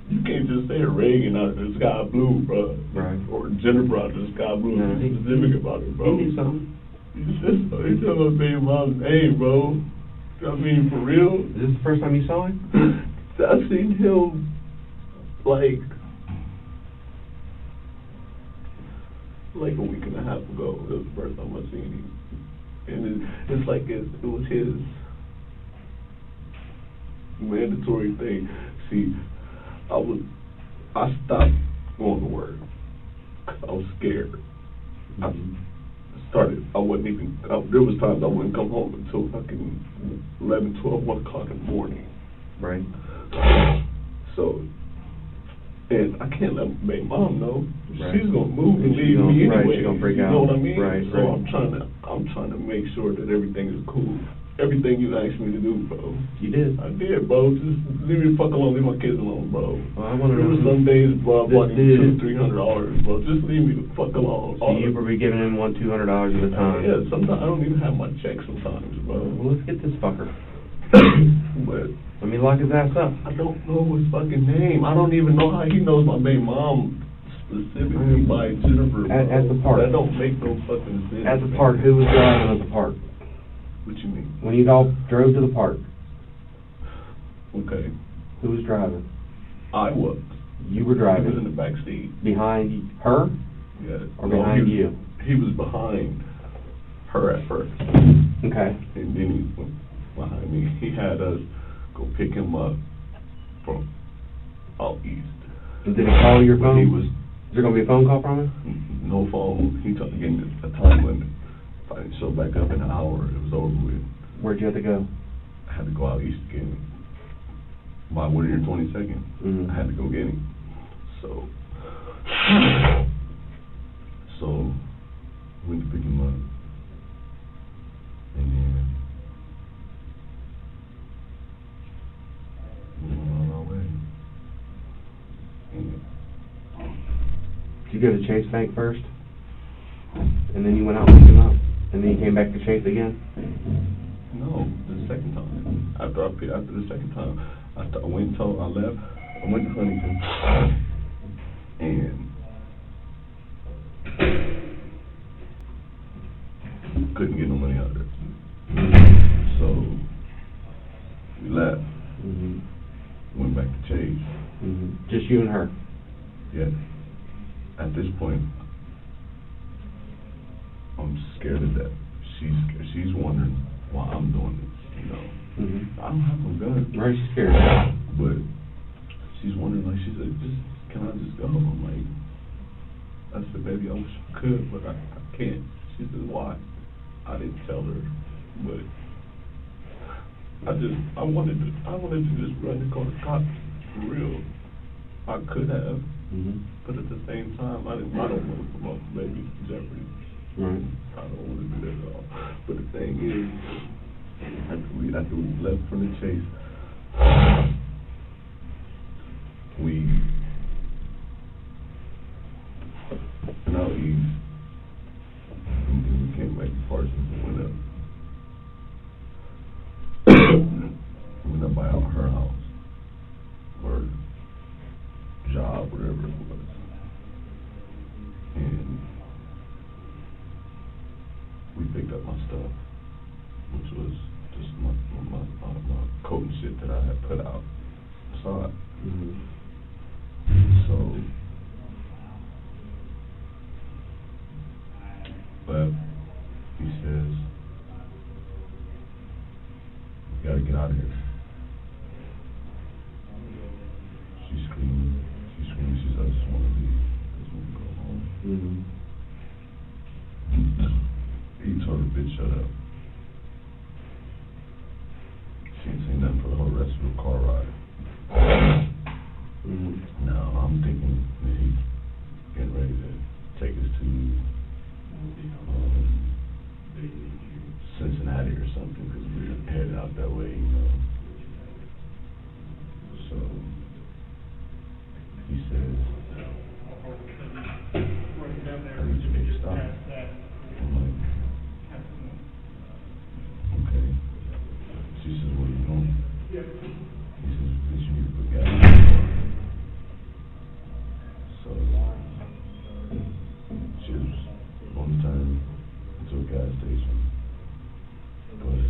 you can't just say Reagan out of the sky blue, bro. Right. Or Jennifer out of the sky blue, No, be specific about it, bro. He knew something. You tell my baby mom's name, bro. I mean, for real? Is this the first time you saw him? I seen him, like a week and a half ago. It was the first time I seen him. And it's like it was his mandatory thing. See, I stopped going to work. I was scared. I wasn't even, there was times I wouldn't come home until fucking 11, 12, 1 o'clock in the morning. Right. So, and I can't let my mom know. Right. She's gonna move and leave me right, anyway. she's gonna freak you out. know what I mean? Right, so right. I'm trying to make sure that everything is cool. Everything you asked me to do, bro. You did. I did, bro. Just leave me the fuck alone. Leave my kids alone, bro. Well, I wanna there know were some days, bro, I bought this $200-300, bro. Just leave me the fuck alone. So you were giving him $200 at a time. Yeah, sometimes I don't even have my check sometimes, bro. Well, let's get this fucker. But Let me lock his ass up. I don't know his fucking name. I don't even know how he knows my baby mom specifically by Jennifer. At the park. That don't make no fucking sense. At the park, who was driving at the park? What you mean? When you all drove to the park, Okay. who was driving? I was. You were He was in driving. the back seat. Behind her Yeah. or behind you? He was behind her at first. Okay. And then he went behind me. He had us go pick him up from out east. And did he call your But phone? he was Is there going to be a phone call from him? no phone. He told me again a time limit. If I didn't show back up in an hour, it was over with. Where'd you have to go? I had to go out east again. By 122nd, Mhm. I had to go get him. So went to pick him up, and then we went on our way. And Did you go to Chase Bank first? And then you went out and picked him up? And then you came back to Chase again? no, the second time. After the second time, I went and told, I left, I went to Huntington, and couldn't get no money out of it. So we left, Mm-hmm. went back to Chase. Mm-hmm. Just you and her? Yeah. At this point, I'm scared of that. She's scared. She's wondering why I'm doing this, you know. Mm-hmm. I don't have no gun. Right, she's scared. But she's wondering, like, she said, can I just go? I'm like, I said, baby, I wish I could, but I can't. She said, why? I didn't tell her, but I wanted to just run the cops for real. I could have, Mm-hmm. but at the same time, I don't want to put my baby in jeopardy. Right. I don't want to do that at all. But the thing is, after we left from the chase, we out east, and we came back to Parsons and went up by her house, or job, whatever it was, and we picked up my stuff, which was just my coat and shit that I had put out outside. Mm-hmm. So, but he says, "We gotta get out of here." She screamed. She says, "I just want to leave. I just want to go home." Mm-hmm. He told her, "Bitch, shut up." She didn't say nothing for the whole rest of the car ride. Mm-hmm. Now, I'm thinking that he's getting ready to take us to Cincinnati or something, because we're headed out that way, you know. So, he says, "I need to make a stop." I'm like, "Okay." She says, "What are you doing?" He says, "Bitch, you need to put gas in the car." So, she was on the turn to a gas station, but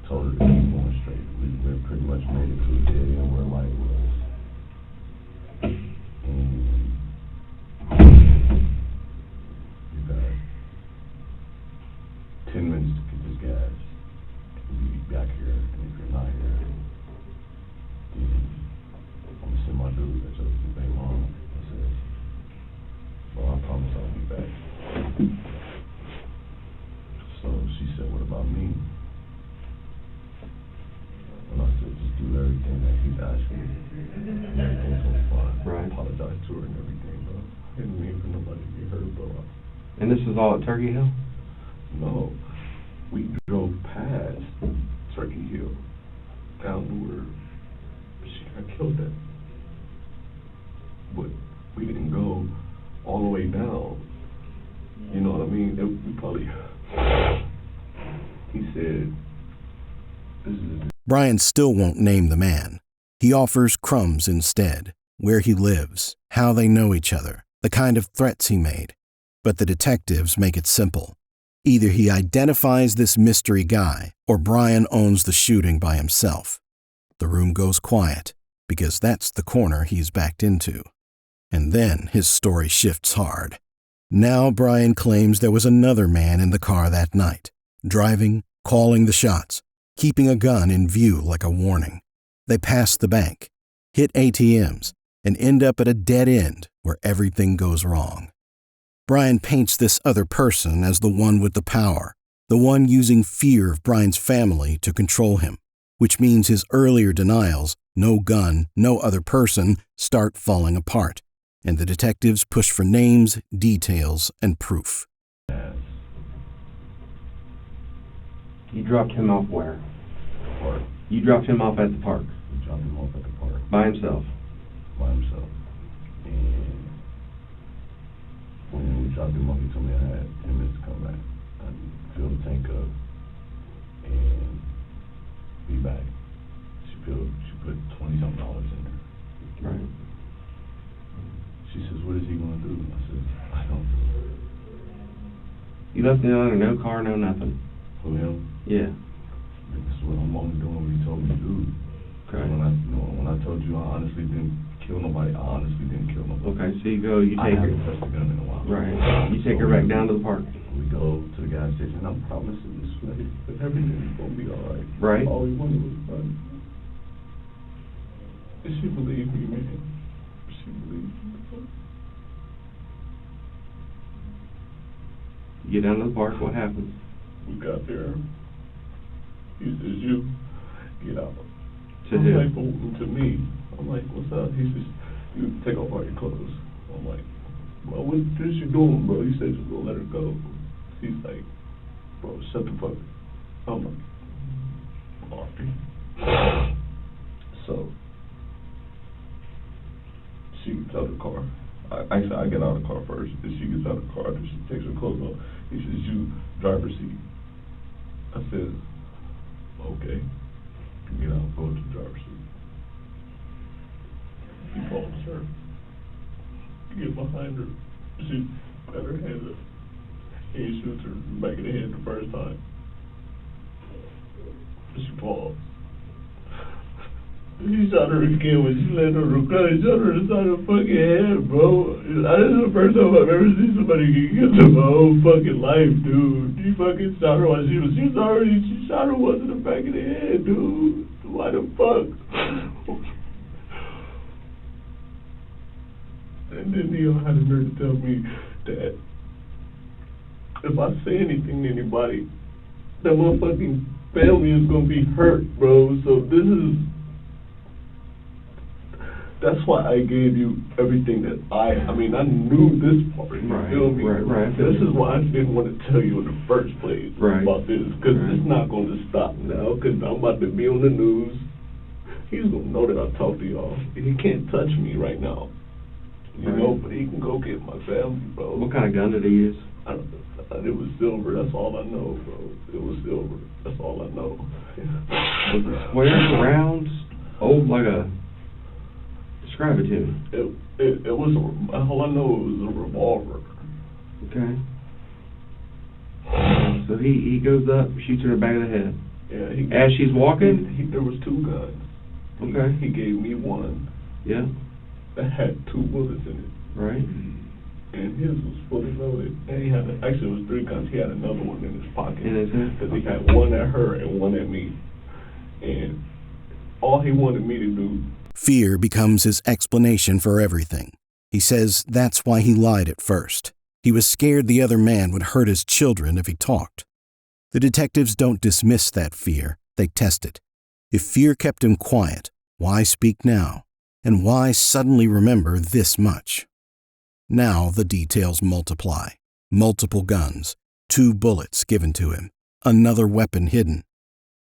told her to keep going straight. We pretty much made it to a dead end where a light was. And we got 10 minutes to get this gas. We'll be back here, and if you're not here, then I'm gonna send my dude that chose to pay mom. I said, "Well, I promise I'll be back." So she said, "What about me?" And I said, "Just do everything that he's asking you. And everything's gonna be fine." Right. I apologized to her and everything, bro. I didn't mean for nobody to get hurt, bro. And this is all at Turkey Hill? No, we drove past Turkey Hill down to where she got killed at. But we didn't go all the way down. You know what I mean? We probably, he said, "This is..." Brian still won't name the man. He offers crumbs instead, where he lives, how they know each other, the kind of threats he made. But the detectives make it simple. Either he identifies this mystery guy, or Brian owns the shooting by himself. The room goes quiet, because that's the corner he's backed into. And then his story shifts hard. Now Brian claims there was another man in the car that night, driving, calling the shots, keeping a gun in view like a warning. They pass the bank, hit ATMs, and end up at a dead end where everything goes wrong. Brian paints this other person as the one with the power, the one using fear of Brian's family to control him, which means his earlier denials, no gun, no other person, start falling apart, and the detectives push for names, details, and proof. You dropped him off where? Park. You dropped him off at the park? We dropped him off at the park By himself? by himself. And when we dropped him off, he told me I had 10 minutes to come back. I'd fill the tank up and be back. She put $20-something in there. Right. She says, "What is he gonna do?" I said, "I don't know." You left him under no car, no nothing? For him, Yeah. that's what I'm only doing what he told me to do. Okay. When I told you I honestly didn't kill nobody, I honestly didn't kill nobody. Okay, so you go, you I take her. haven't touched a gun in a while. Right. You take her back down to the park. We go to the gas station, and I'm promising this lady that everything's gonna be all right. Right. All we wanted was fun. And she believed me, man. She believed me. You get down to the park, what happens? We got there. He says, "You get out." To I'm who? like, to me. I'm like, what's up? He says, you take off all your clothes. I'm like, well, what is you doing, bro? You said you were gonna let her go. He's like, bro, shut the fuck up. I'm like, alright. So, she gets out of the car. Actually, I get out of the car first, then she gets out of the car, then she takes her clothes off. He says, you, driver's seat. I said, okay. Get out, go to the driver's seat. He follows her. Get behind her. She got her hands up. And he shoots her in the back of the head the first time. She falls. He shot her again when she landed on her car. He shot her in the side of the fucking head, bro. This is the first time I've ever seen somebody get killed in my whole fucking life, dude. He fucking shot her while she shot her once in the back of the head, dude. Why the fuck? And then he had the nerve to tell me that if I say anything to anybody, that motherfucking family is gonna be hurt, bro. So that's why I gave you everything that I knew this part, you feel me? Right. This is why I didn't want to tell you in the first place about this, because it's not going to stop now, because I'm about to be on the news. He's going to know that I talked to y'all. He can't touch me right now, you know, but he can go get my family, bro. What kind of gun did he use? It was silver, that's all I know, bro. It was silver, that's all I know. Was it square, rounds, like a... Describe it to me. It was all I know, it was a revolver. Okay. So he goes up, shoots her in the back of the head. Yeah. As she's walking? There was two guns. Okay. He gave me one. Yeah. That had 2 bullets in it. Right. And his was fully loaded. And he had, actually it was 3 guns. He had another one in his pocket. In his head? Because he had one at her and one at me. And all he wanted me to do... Fear becomes his explanation for everything. He says that's why he lied at first. He was scared the other man would hurt his children if he talked. The detectives don't dismiss that fear, they test it. If fear kept him quiet, why speak now? And why suddenly remember this much? Now the details multiply. Multiple guns, 2 bullets given to him, another weapon hidden.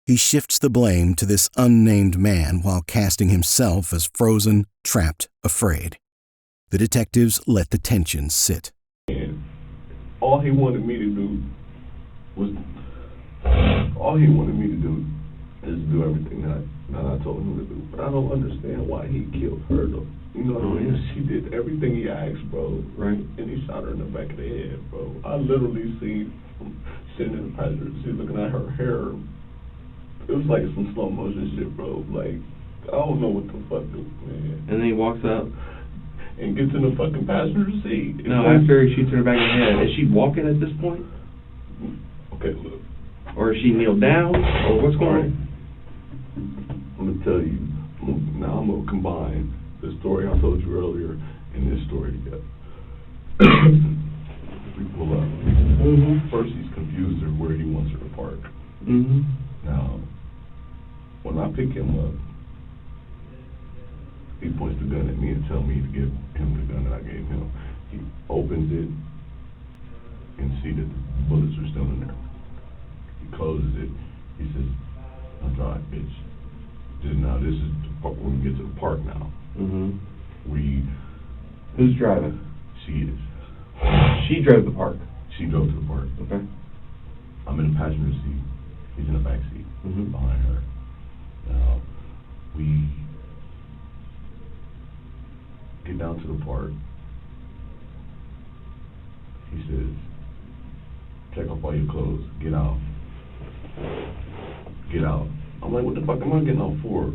He shifts the blame to this unnamed man while casting himself as frozen, trapped, afraid. The detectives let the tension sit. And all he wanted me to do is do everything that I told him to do. But I don't understand why he killed her, though. You know what I mean? She did everything he asked, bro. Right. And he shot her in the back of the head, bro. I literally seen him sitting in the passenger seat looking at her hair. It was like some slow motion shit, bro. Like, I don't know what the fuck, man. And then he walks up. And gets in the fucking passenger seat. No, after he shoots her in the back of the head. Is she walking at this point? Okay, look. Or is she kneeled down? Or what's going on? I'm going to tell you. Now I'm going to combine the story I told you earlier and this story together. We pull up. First he's confused of where he wants her to park. Now, when I pick him up, he points the gun at me and tells me to give him the gun that I gave him. He opens it and see that the bullets are still in there. He closes it. He says, "Now drive, bitch." Now this is the part when we get to the park now. Who's driving? She is. She drove the park. She drove to the park. Okay. I'm in the passenger seat. He's in the back seat behind her. Now, we get down to the park. He says, "Take off all your clothes. Get out. Get out." I'm like, what the fuck am I getting out for?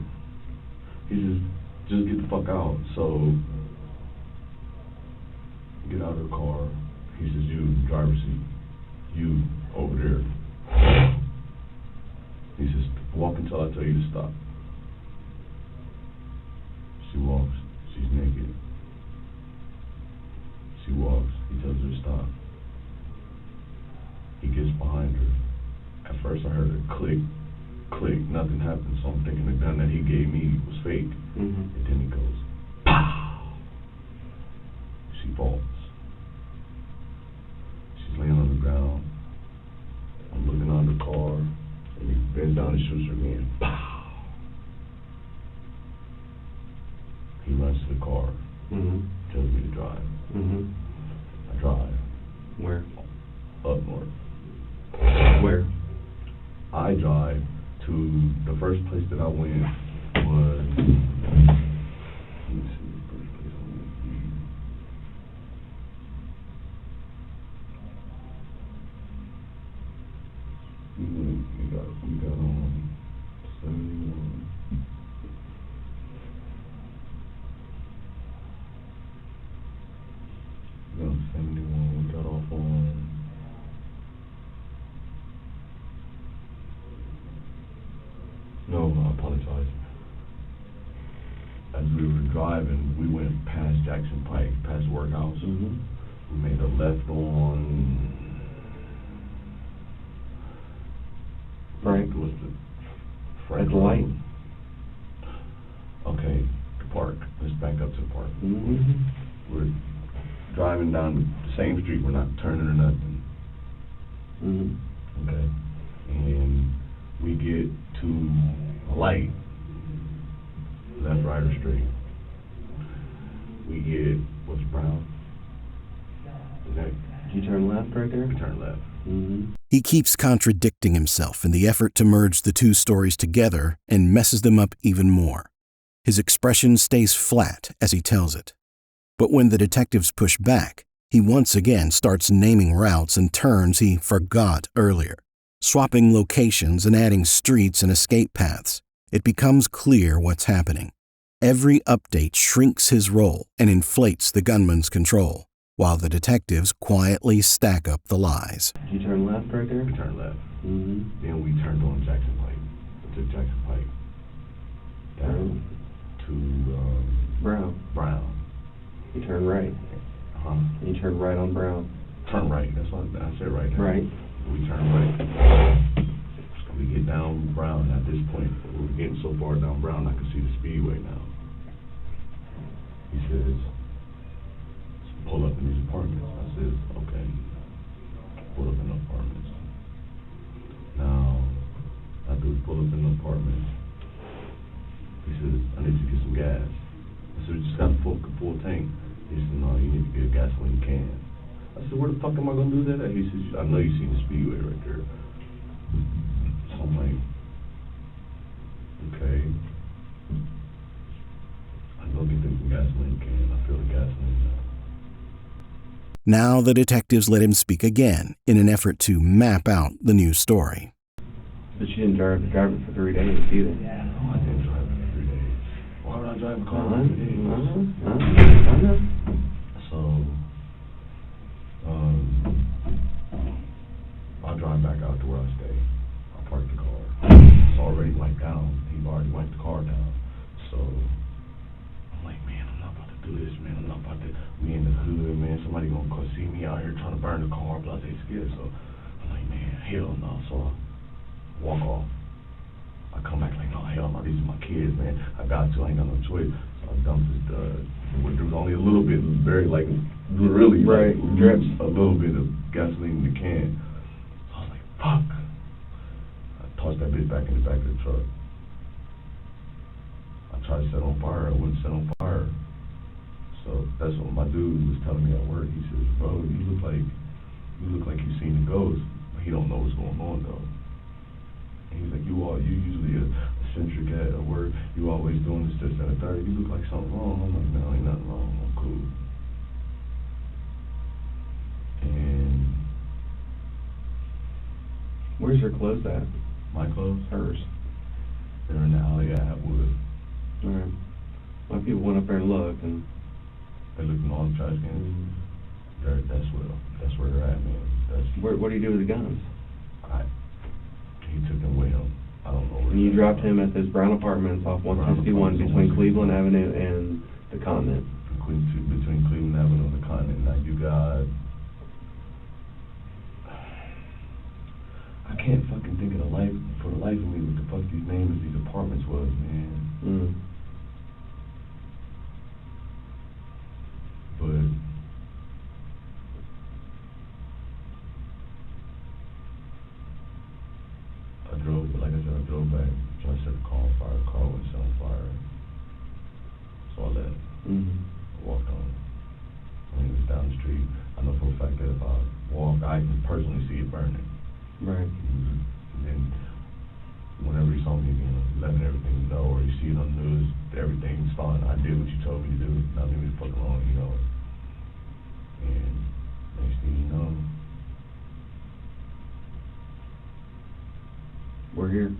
He says, "Just get the fuck out." So, get out of the car. He says, "You, in the driver's seat. You, over there." He says, "Walk until I tell you to stop." She walks. She's naked. She walks. He tells her to stop. He gets behind her. At first I heard a click, click, nothing happened, so I'm thinking the gun that he gave me was fake. Mm-hmm. And then he goes, pow! She falls. She's laying on the ground. I'm looking on the car, and he bends down and shoots her again. Pow! He runs to the car, tells me to drive. I drive. Where? Up north. Where? I drive to the first place that I went was, let me see, the first place I went. We got on 71. We got on 71, we got off on, no, I apologize. As we were driving, we went past Jackson Pike, past the workhouse. We made a left on, Frank? What's the Frank? At the light? Okay, the park. Let's back up to the park. We're driving down the same street. We're not turning or nothing. Okay. And we get to a light, left, right, or straight. We get, what's brown? Okay. Did you turn left right there? We turn left. He keeps contradicting himself in the effort to merge the two stories together and messes them up even more. His expression stays flat as he tells it. But when the detectives push back, he once again starts naming routes and turns he forgot earlier, swapping locations and adding streets and escape paths. It becomes clear what's happening. Every update shrinks his role and inflates the gunman's control, while the detectives quietly stack up the lies. Did you turn left right there? We turned left. Then we turned on Jackson Pike. We took Jackson Pike down to Brown. You turn right. You turn right on Brown. Turn right. That's what I said right there. Right. We turn right. We get down Brown. At this point, we're getting so far down Brown, I can see the speedway now. He says, pull up in these apartments. I said, okay. Pull up in the apartments. Now, after we pull up in the apartments, he says, I need to get some gas. I said, we just got a full tank. He said, no, you need to get a gasoline can. I said, where the fuck am I going to do that at? He says, I know you see the speedway right there. So I'm like, okay. I go get the gasoline can. I fill the gasoline up. Now the detectives let him speak again in an effort to map out the new story. But you didn't drive it for 3 days either. I didn't drive it for 3 days. Why would I drive a car for 3 days? I know. So, I drive back out to where I stay. I park the car. It's already wiped down. He's already wiped the car down. So, I'm like, man, I'm not about to do this, man. I'm not about to, we in the hood, man. Somebody gonna come see me out here trying to burn the car, but I say scared. So, I'm like, man, hell no. So, I walk off. I come back like, no, hell no, these are my kids, man. I got to, I ain't got no choice. So I dumped this, there was only a little bit, very like, really, right, like, drips, a little bit of gasoline in the can. So I was like, fuck. I tossed that bitch back in the back of the truck. I tried to set on fire, I wouldn't set on fire. So that's what my dude was telling me at work. He says, bro, you look like you've seen the ghost. He don't know what's going on though. And he's like, you usually a eccentric at work, you always doing this, that, and the third. You look like something wrong. I'm like, no, ain't nothing wrong, I'm cool. And where's your clothes at? my clothes? Hers. They're in the alley at Atwood. Alright. A lot of people went up there and looked, and They looked in all the trash cans. That's where they're at, man. what do you do with the guns? He took them with him. I don't know where. And you dropped him at his brown apartments off 161 between Cleveland Avenue and the Continent. Between Cleveland Avenue and the Continent. Now you got, I can't fucking think of for the life of me what the fuck street, I know for a fact that if I walk, I can personally see it burning. Right. And then whenever you saw me, letting everything know, or you see it on the news, everything's fine. I did what you told me to do. Not leave me the fuck alone, And next thing you know, we're here.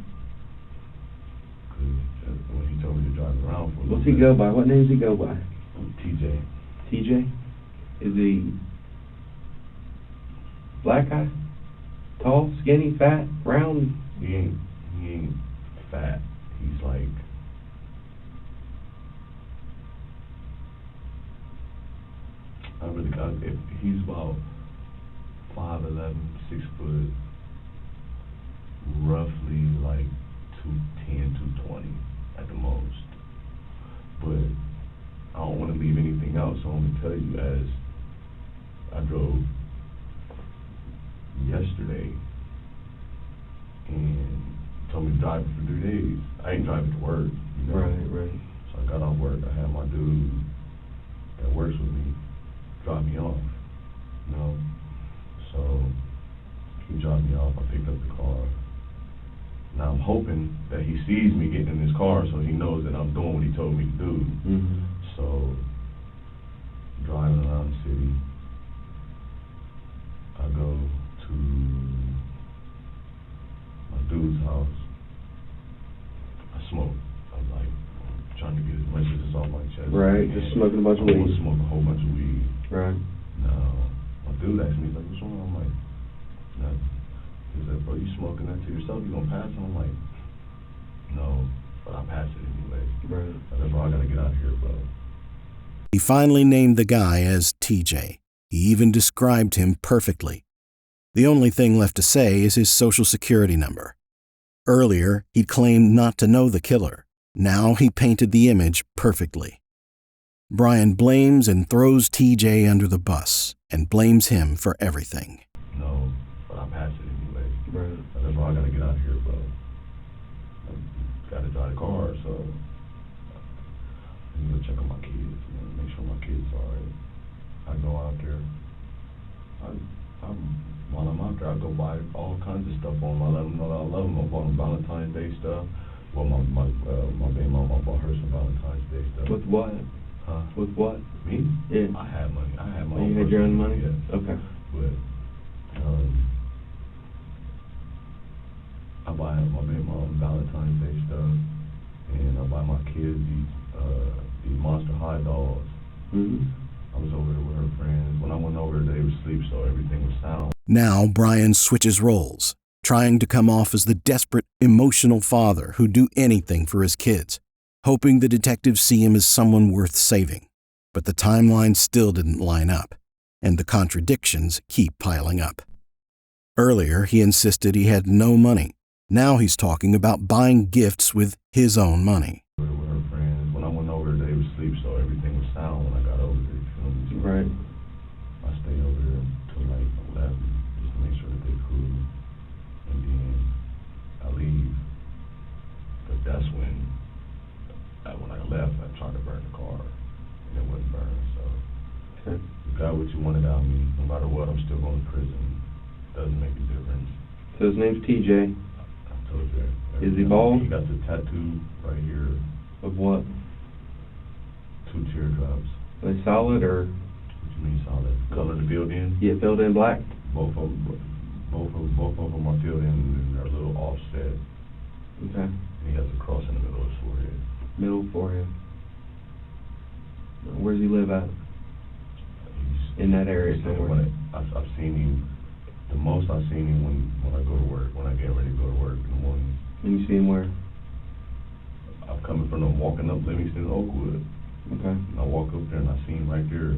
When he told me to drive around for a What's he go by? What name does he go by? TJ. TJ? Is he black guy? Tall, skinny, fat, round? He ain't fat. He's like, he's about 5'11", 6 foot, roughly like 210, 220 at the most. But I don't want to leave anything out, so I'm gonna tell you, as I drove yesterday and told me to drive it for 3 days. I ain't driving to work, Right. So I got off work. I had my dude that works with me drop me off, So he dropped me off. I picked up the car. Now I'm hoping that he sees me getting in his car, so he knows that I'm doing what he told me to do. Mm-hmm. So driving around the city, I go to my dude's house. I smoke. I'm like trying to get as much of this off my chest. Right, just smoking a bunch of weed. I smoke a whole bunch of weed. Right. Now, my dude asked me, he's like, what's wrong? I'm like, nothing. He's like, bro, you smoking that to yourself? You gonna pass it? I'm like, no, but I passed it anyway. Right. I said, bro, I gotta get out of here, bro. He finally named the guy as TJ. He even described him perfectly. The only thing left to say is his social security number. Earlier, he'd claimed not to know the killer. Now he painted the image perfectly. Brian blames and throws TJ under the bus and blames him for everything. No, but I passed it anyway. Right. I said, bro, I gotta get out of here, bro. I gotta drive the car, so I need to check on my kids, make sure my kids are alright. I go out there. While I'm out there, I go buy all kinds of stuff on them. I let them know that I love them. I bought them Valentine's Day stuff. Well, my baby mama bought her some Valentine's Day stuff. With what? Huh? With what? Me? Yeah. I had money. I had my Oh, own. you had your own money? Yeah. Okay. But I buy my baby mom Valentine's Day stuff, and I buy my kids these Monster High dolls. Mm-hmm. I was over there with her friends. When I went over, they were asleep, so everything was sound. Now Brian switches roles, trying to come off as the desperate, emotional father who'd do anything for his kids, hoping the detectives see him as someone worth saving. But the timeline still didn't line up, and the contradictions keep piling up. Earlier, he insisted he had no money. Now he's talking about buying gifts with his own money. With her friends. When I went over, they were asleep, so everything was sound when I got over there. So Right. I stayed over there until like 11, just to make sure that they're cool. And then I leave. But that's when I left, I tried to burn the car, and it wouldn't burn. So Okay. you got what you wanted out of me. No matter what, I'm still going to prison. Doesn't make a difference. So his name's TJ. I told you. Is he bald? He got the tattoo right here, Of what? 2 teardrops. Are they solid or What you mean solid? Color the filled in? yeah, filled in black? Both of them are filled in, and they're a little offset. Okay. And he has a cross in the middle of his forehead. Middle forehead. Where does he live at? In that area somewhere. I've seen him. The most I've seen him when I go to work. When I get ready to go to work in the morning. And you see him where? I'm walking up Livingston, Oakwood. Okay. And I walk up there and I see him right there.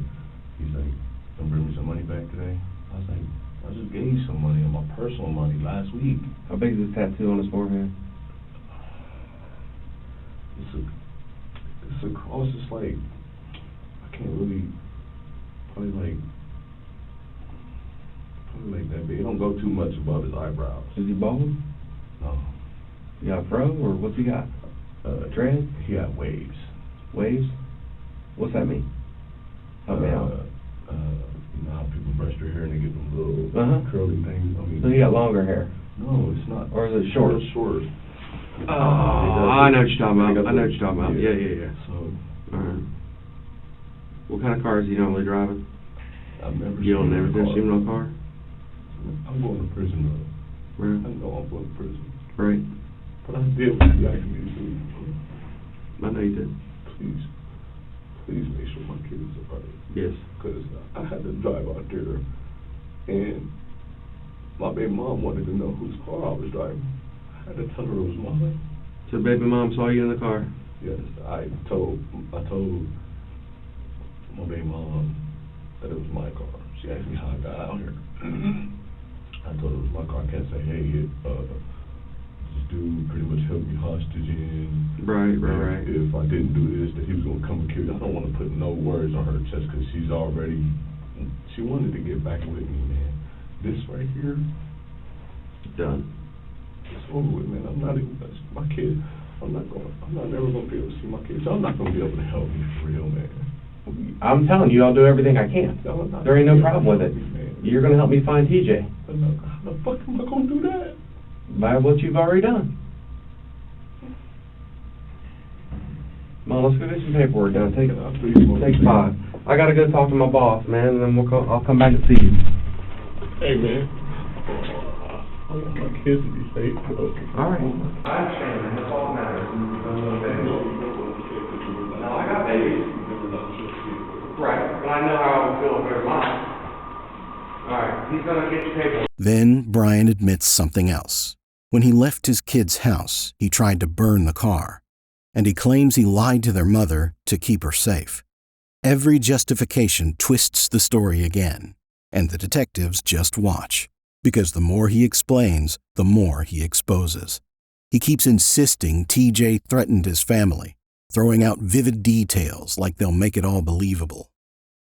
He's like, "Gonna bring me some money back today?" I was like, "I just gave you some money, on my personal money last week." How big is this tattoo on his forehead? It's a cross. It's like, I can't really, probably like that big. It don't go too much above his eyebrows. Is he bald? No. You got a fro or what's he got? Dread? He got waves. Waves? What's that mean? Help me out. extra hair and they get them little Uh-huh. curly things. I mean, So you got longer hair? no, it's not. Or is it short? Short. Oh, I know what you're talking about. I know what you're talking about. Yeah. So, Alright. What kind of cars do you normally driving? I've never You don't seen never a car. seen no car? I'm going to prison, though. I Right. know I'm going to prison. Right. But I did what you asked me to do. I know you did. Please make sure my kids are right. Yes. Because I had to drive out there, and my baby mom wanted to know whose car I was driving. I had to tell her it was mine. So baby mom saw you in the car? Yes, I told my baby mom that it was my car. She asked me how I got out here. I told her it was my car. I can't say, hey, this dude pretty much held me hostage and Right. if I didn't do this, that he was going to come and kill you. I don't want to put no words on her chest because she wanted to get back with me, man. This right here, Done. it's over with, man. I'm not even, my kid, I'm not never going to be able to see my kids. I'm not going to be able to help you for real, man. I'm telling you, I'll do everything I can. No, I'm not There ain't no gonna problem with it. help you, man. You're gonna help me find TJ. But no, how the fuck am I going to do that? By what you've already done. Come on, let's go get some paperwork done. Take 5. I gotta go talk to my boss, man, and then I'll come back and see you. Hey, man. I want my kids to be safe, bro. All right. I understand, man. That's all that matters. No, I got babies. Right, but I know how I would feel if they're mine. All right, he's gonna get your paperwork. Then Brian admits something else. When he left his kid's house, he tried to burn the car, and he claims he lied to their mother to keep her safe. Every justification twists the story again, and the detectives just watch, because the more he explains, the more he exposes. He keeps insisting TJ threatened his family, throwing out vivid details like they'll make it all believable.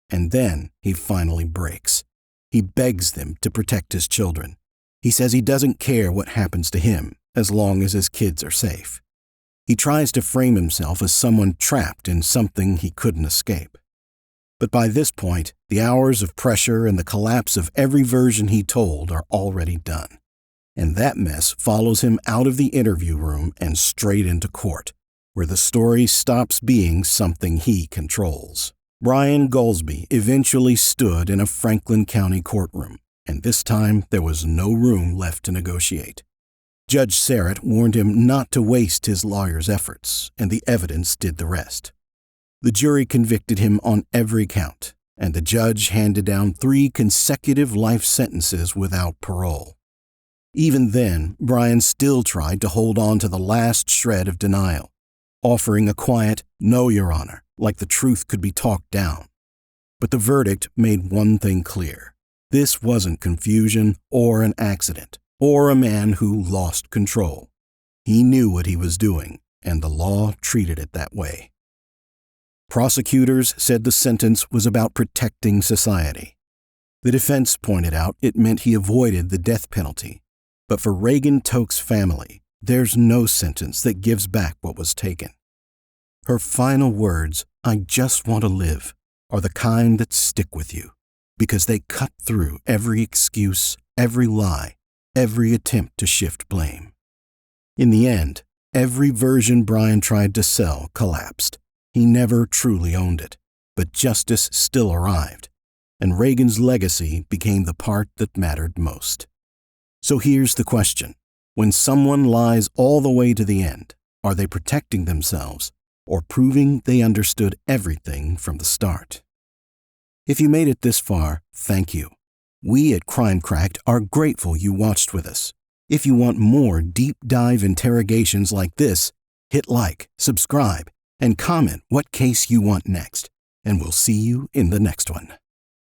And then he finally breaks. He begs them to protect his children. He says he doesn't care what happens to him as long as his kids are safe. He tries to frame himself as someone trapped in something he couldn't escape. But by this point, the hours of pressure and the collapse of every version he told are already done. And that mess follows him out of the interview room and straight into court, where the story stops being something he controls. Brian Golsby eventually stood in a Franklin County courtroom, and this time there was no room left to negotiate. Judge Serrett warned him not to waste his lawyer's efforts, and the evidence did the rest. The jury convicted him on every count, and the judge handed down 3 consecutive life sentences without parole. Even then, Brian still tried to hold on to the last shred of denial, offering a quiet, "No, Your Honor," like the truth could be talked down. But the verdict made one thing clear. This wasn't confusion or an accident, or a man who lost control. He knew what he was doing, and the law treated it that way. Prosecutors said the sentence was about protecting society. The defense pointed out it meant he avoided the death penalty. But for Reagan Tokes' family, there's no sentence that gives back what was taken. Her final words, "I just want to live," are the kind that stick with you, because they cut through every excuse, every lie, every attempt to shift blame. In the end, every version Brian tried to sell collapsed. He never truly owned it, but justice still arrived, and Reagan's legacy became the part that mattered most. So here's the question. When someone lies all the way to the end, are they protecting themselves or proving they understood everything from the start? If you made it this far, thank you. We at Crime Cracked are grateful you watched with us. If you want more deep dive interrogations like this, hit like, subscribe, and comment what case you want next, and we'll see you in the next one.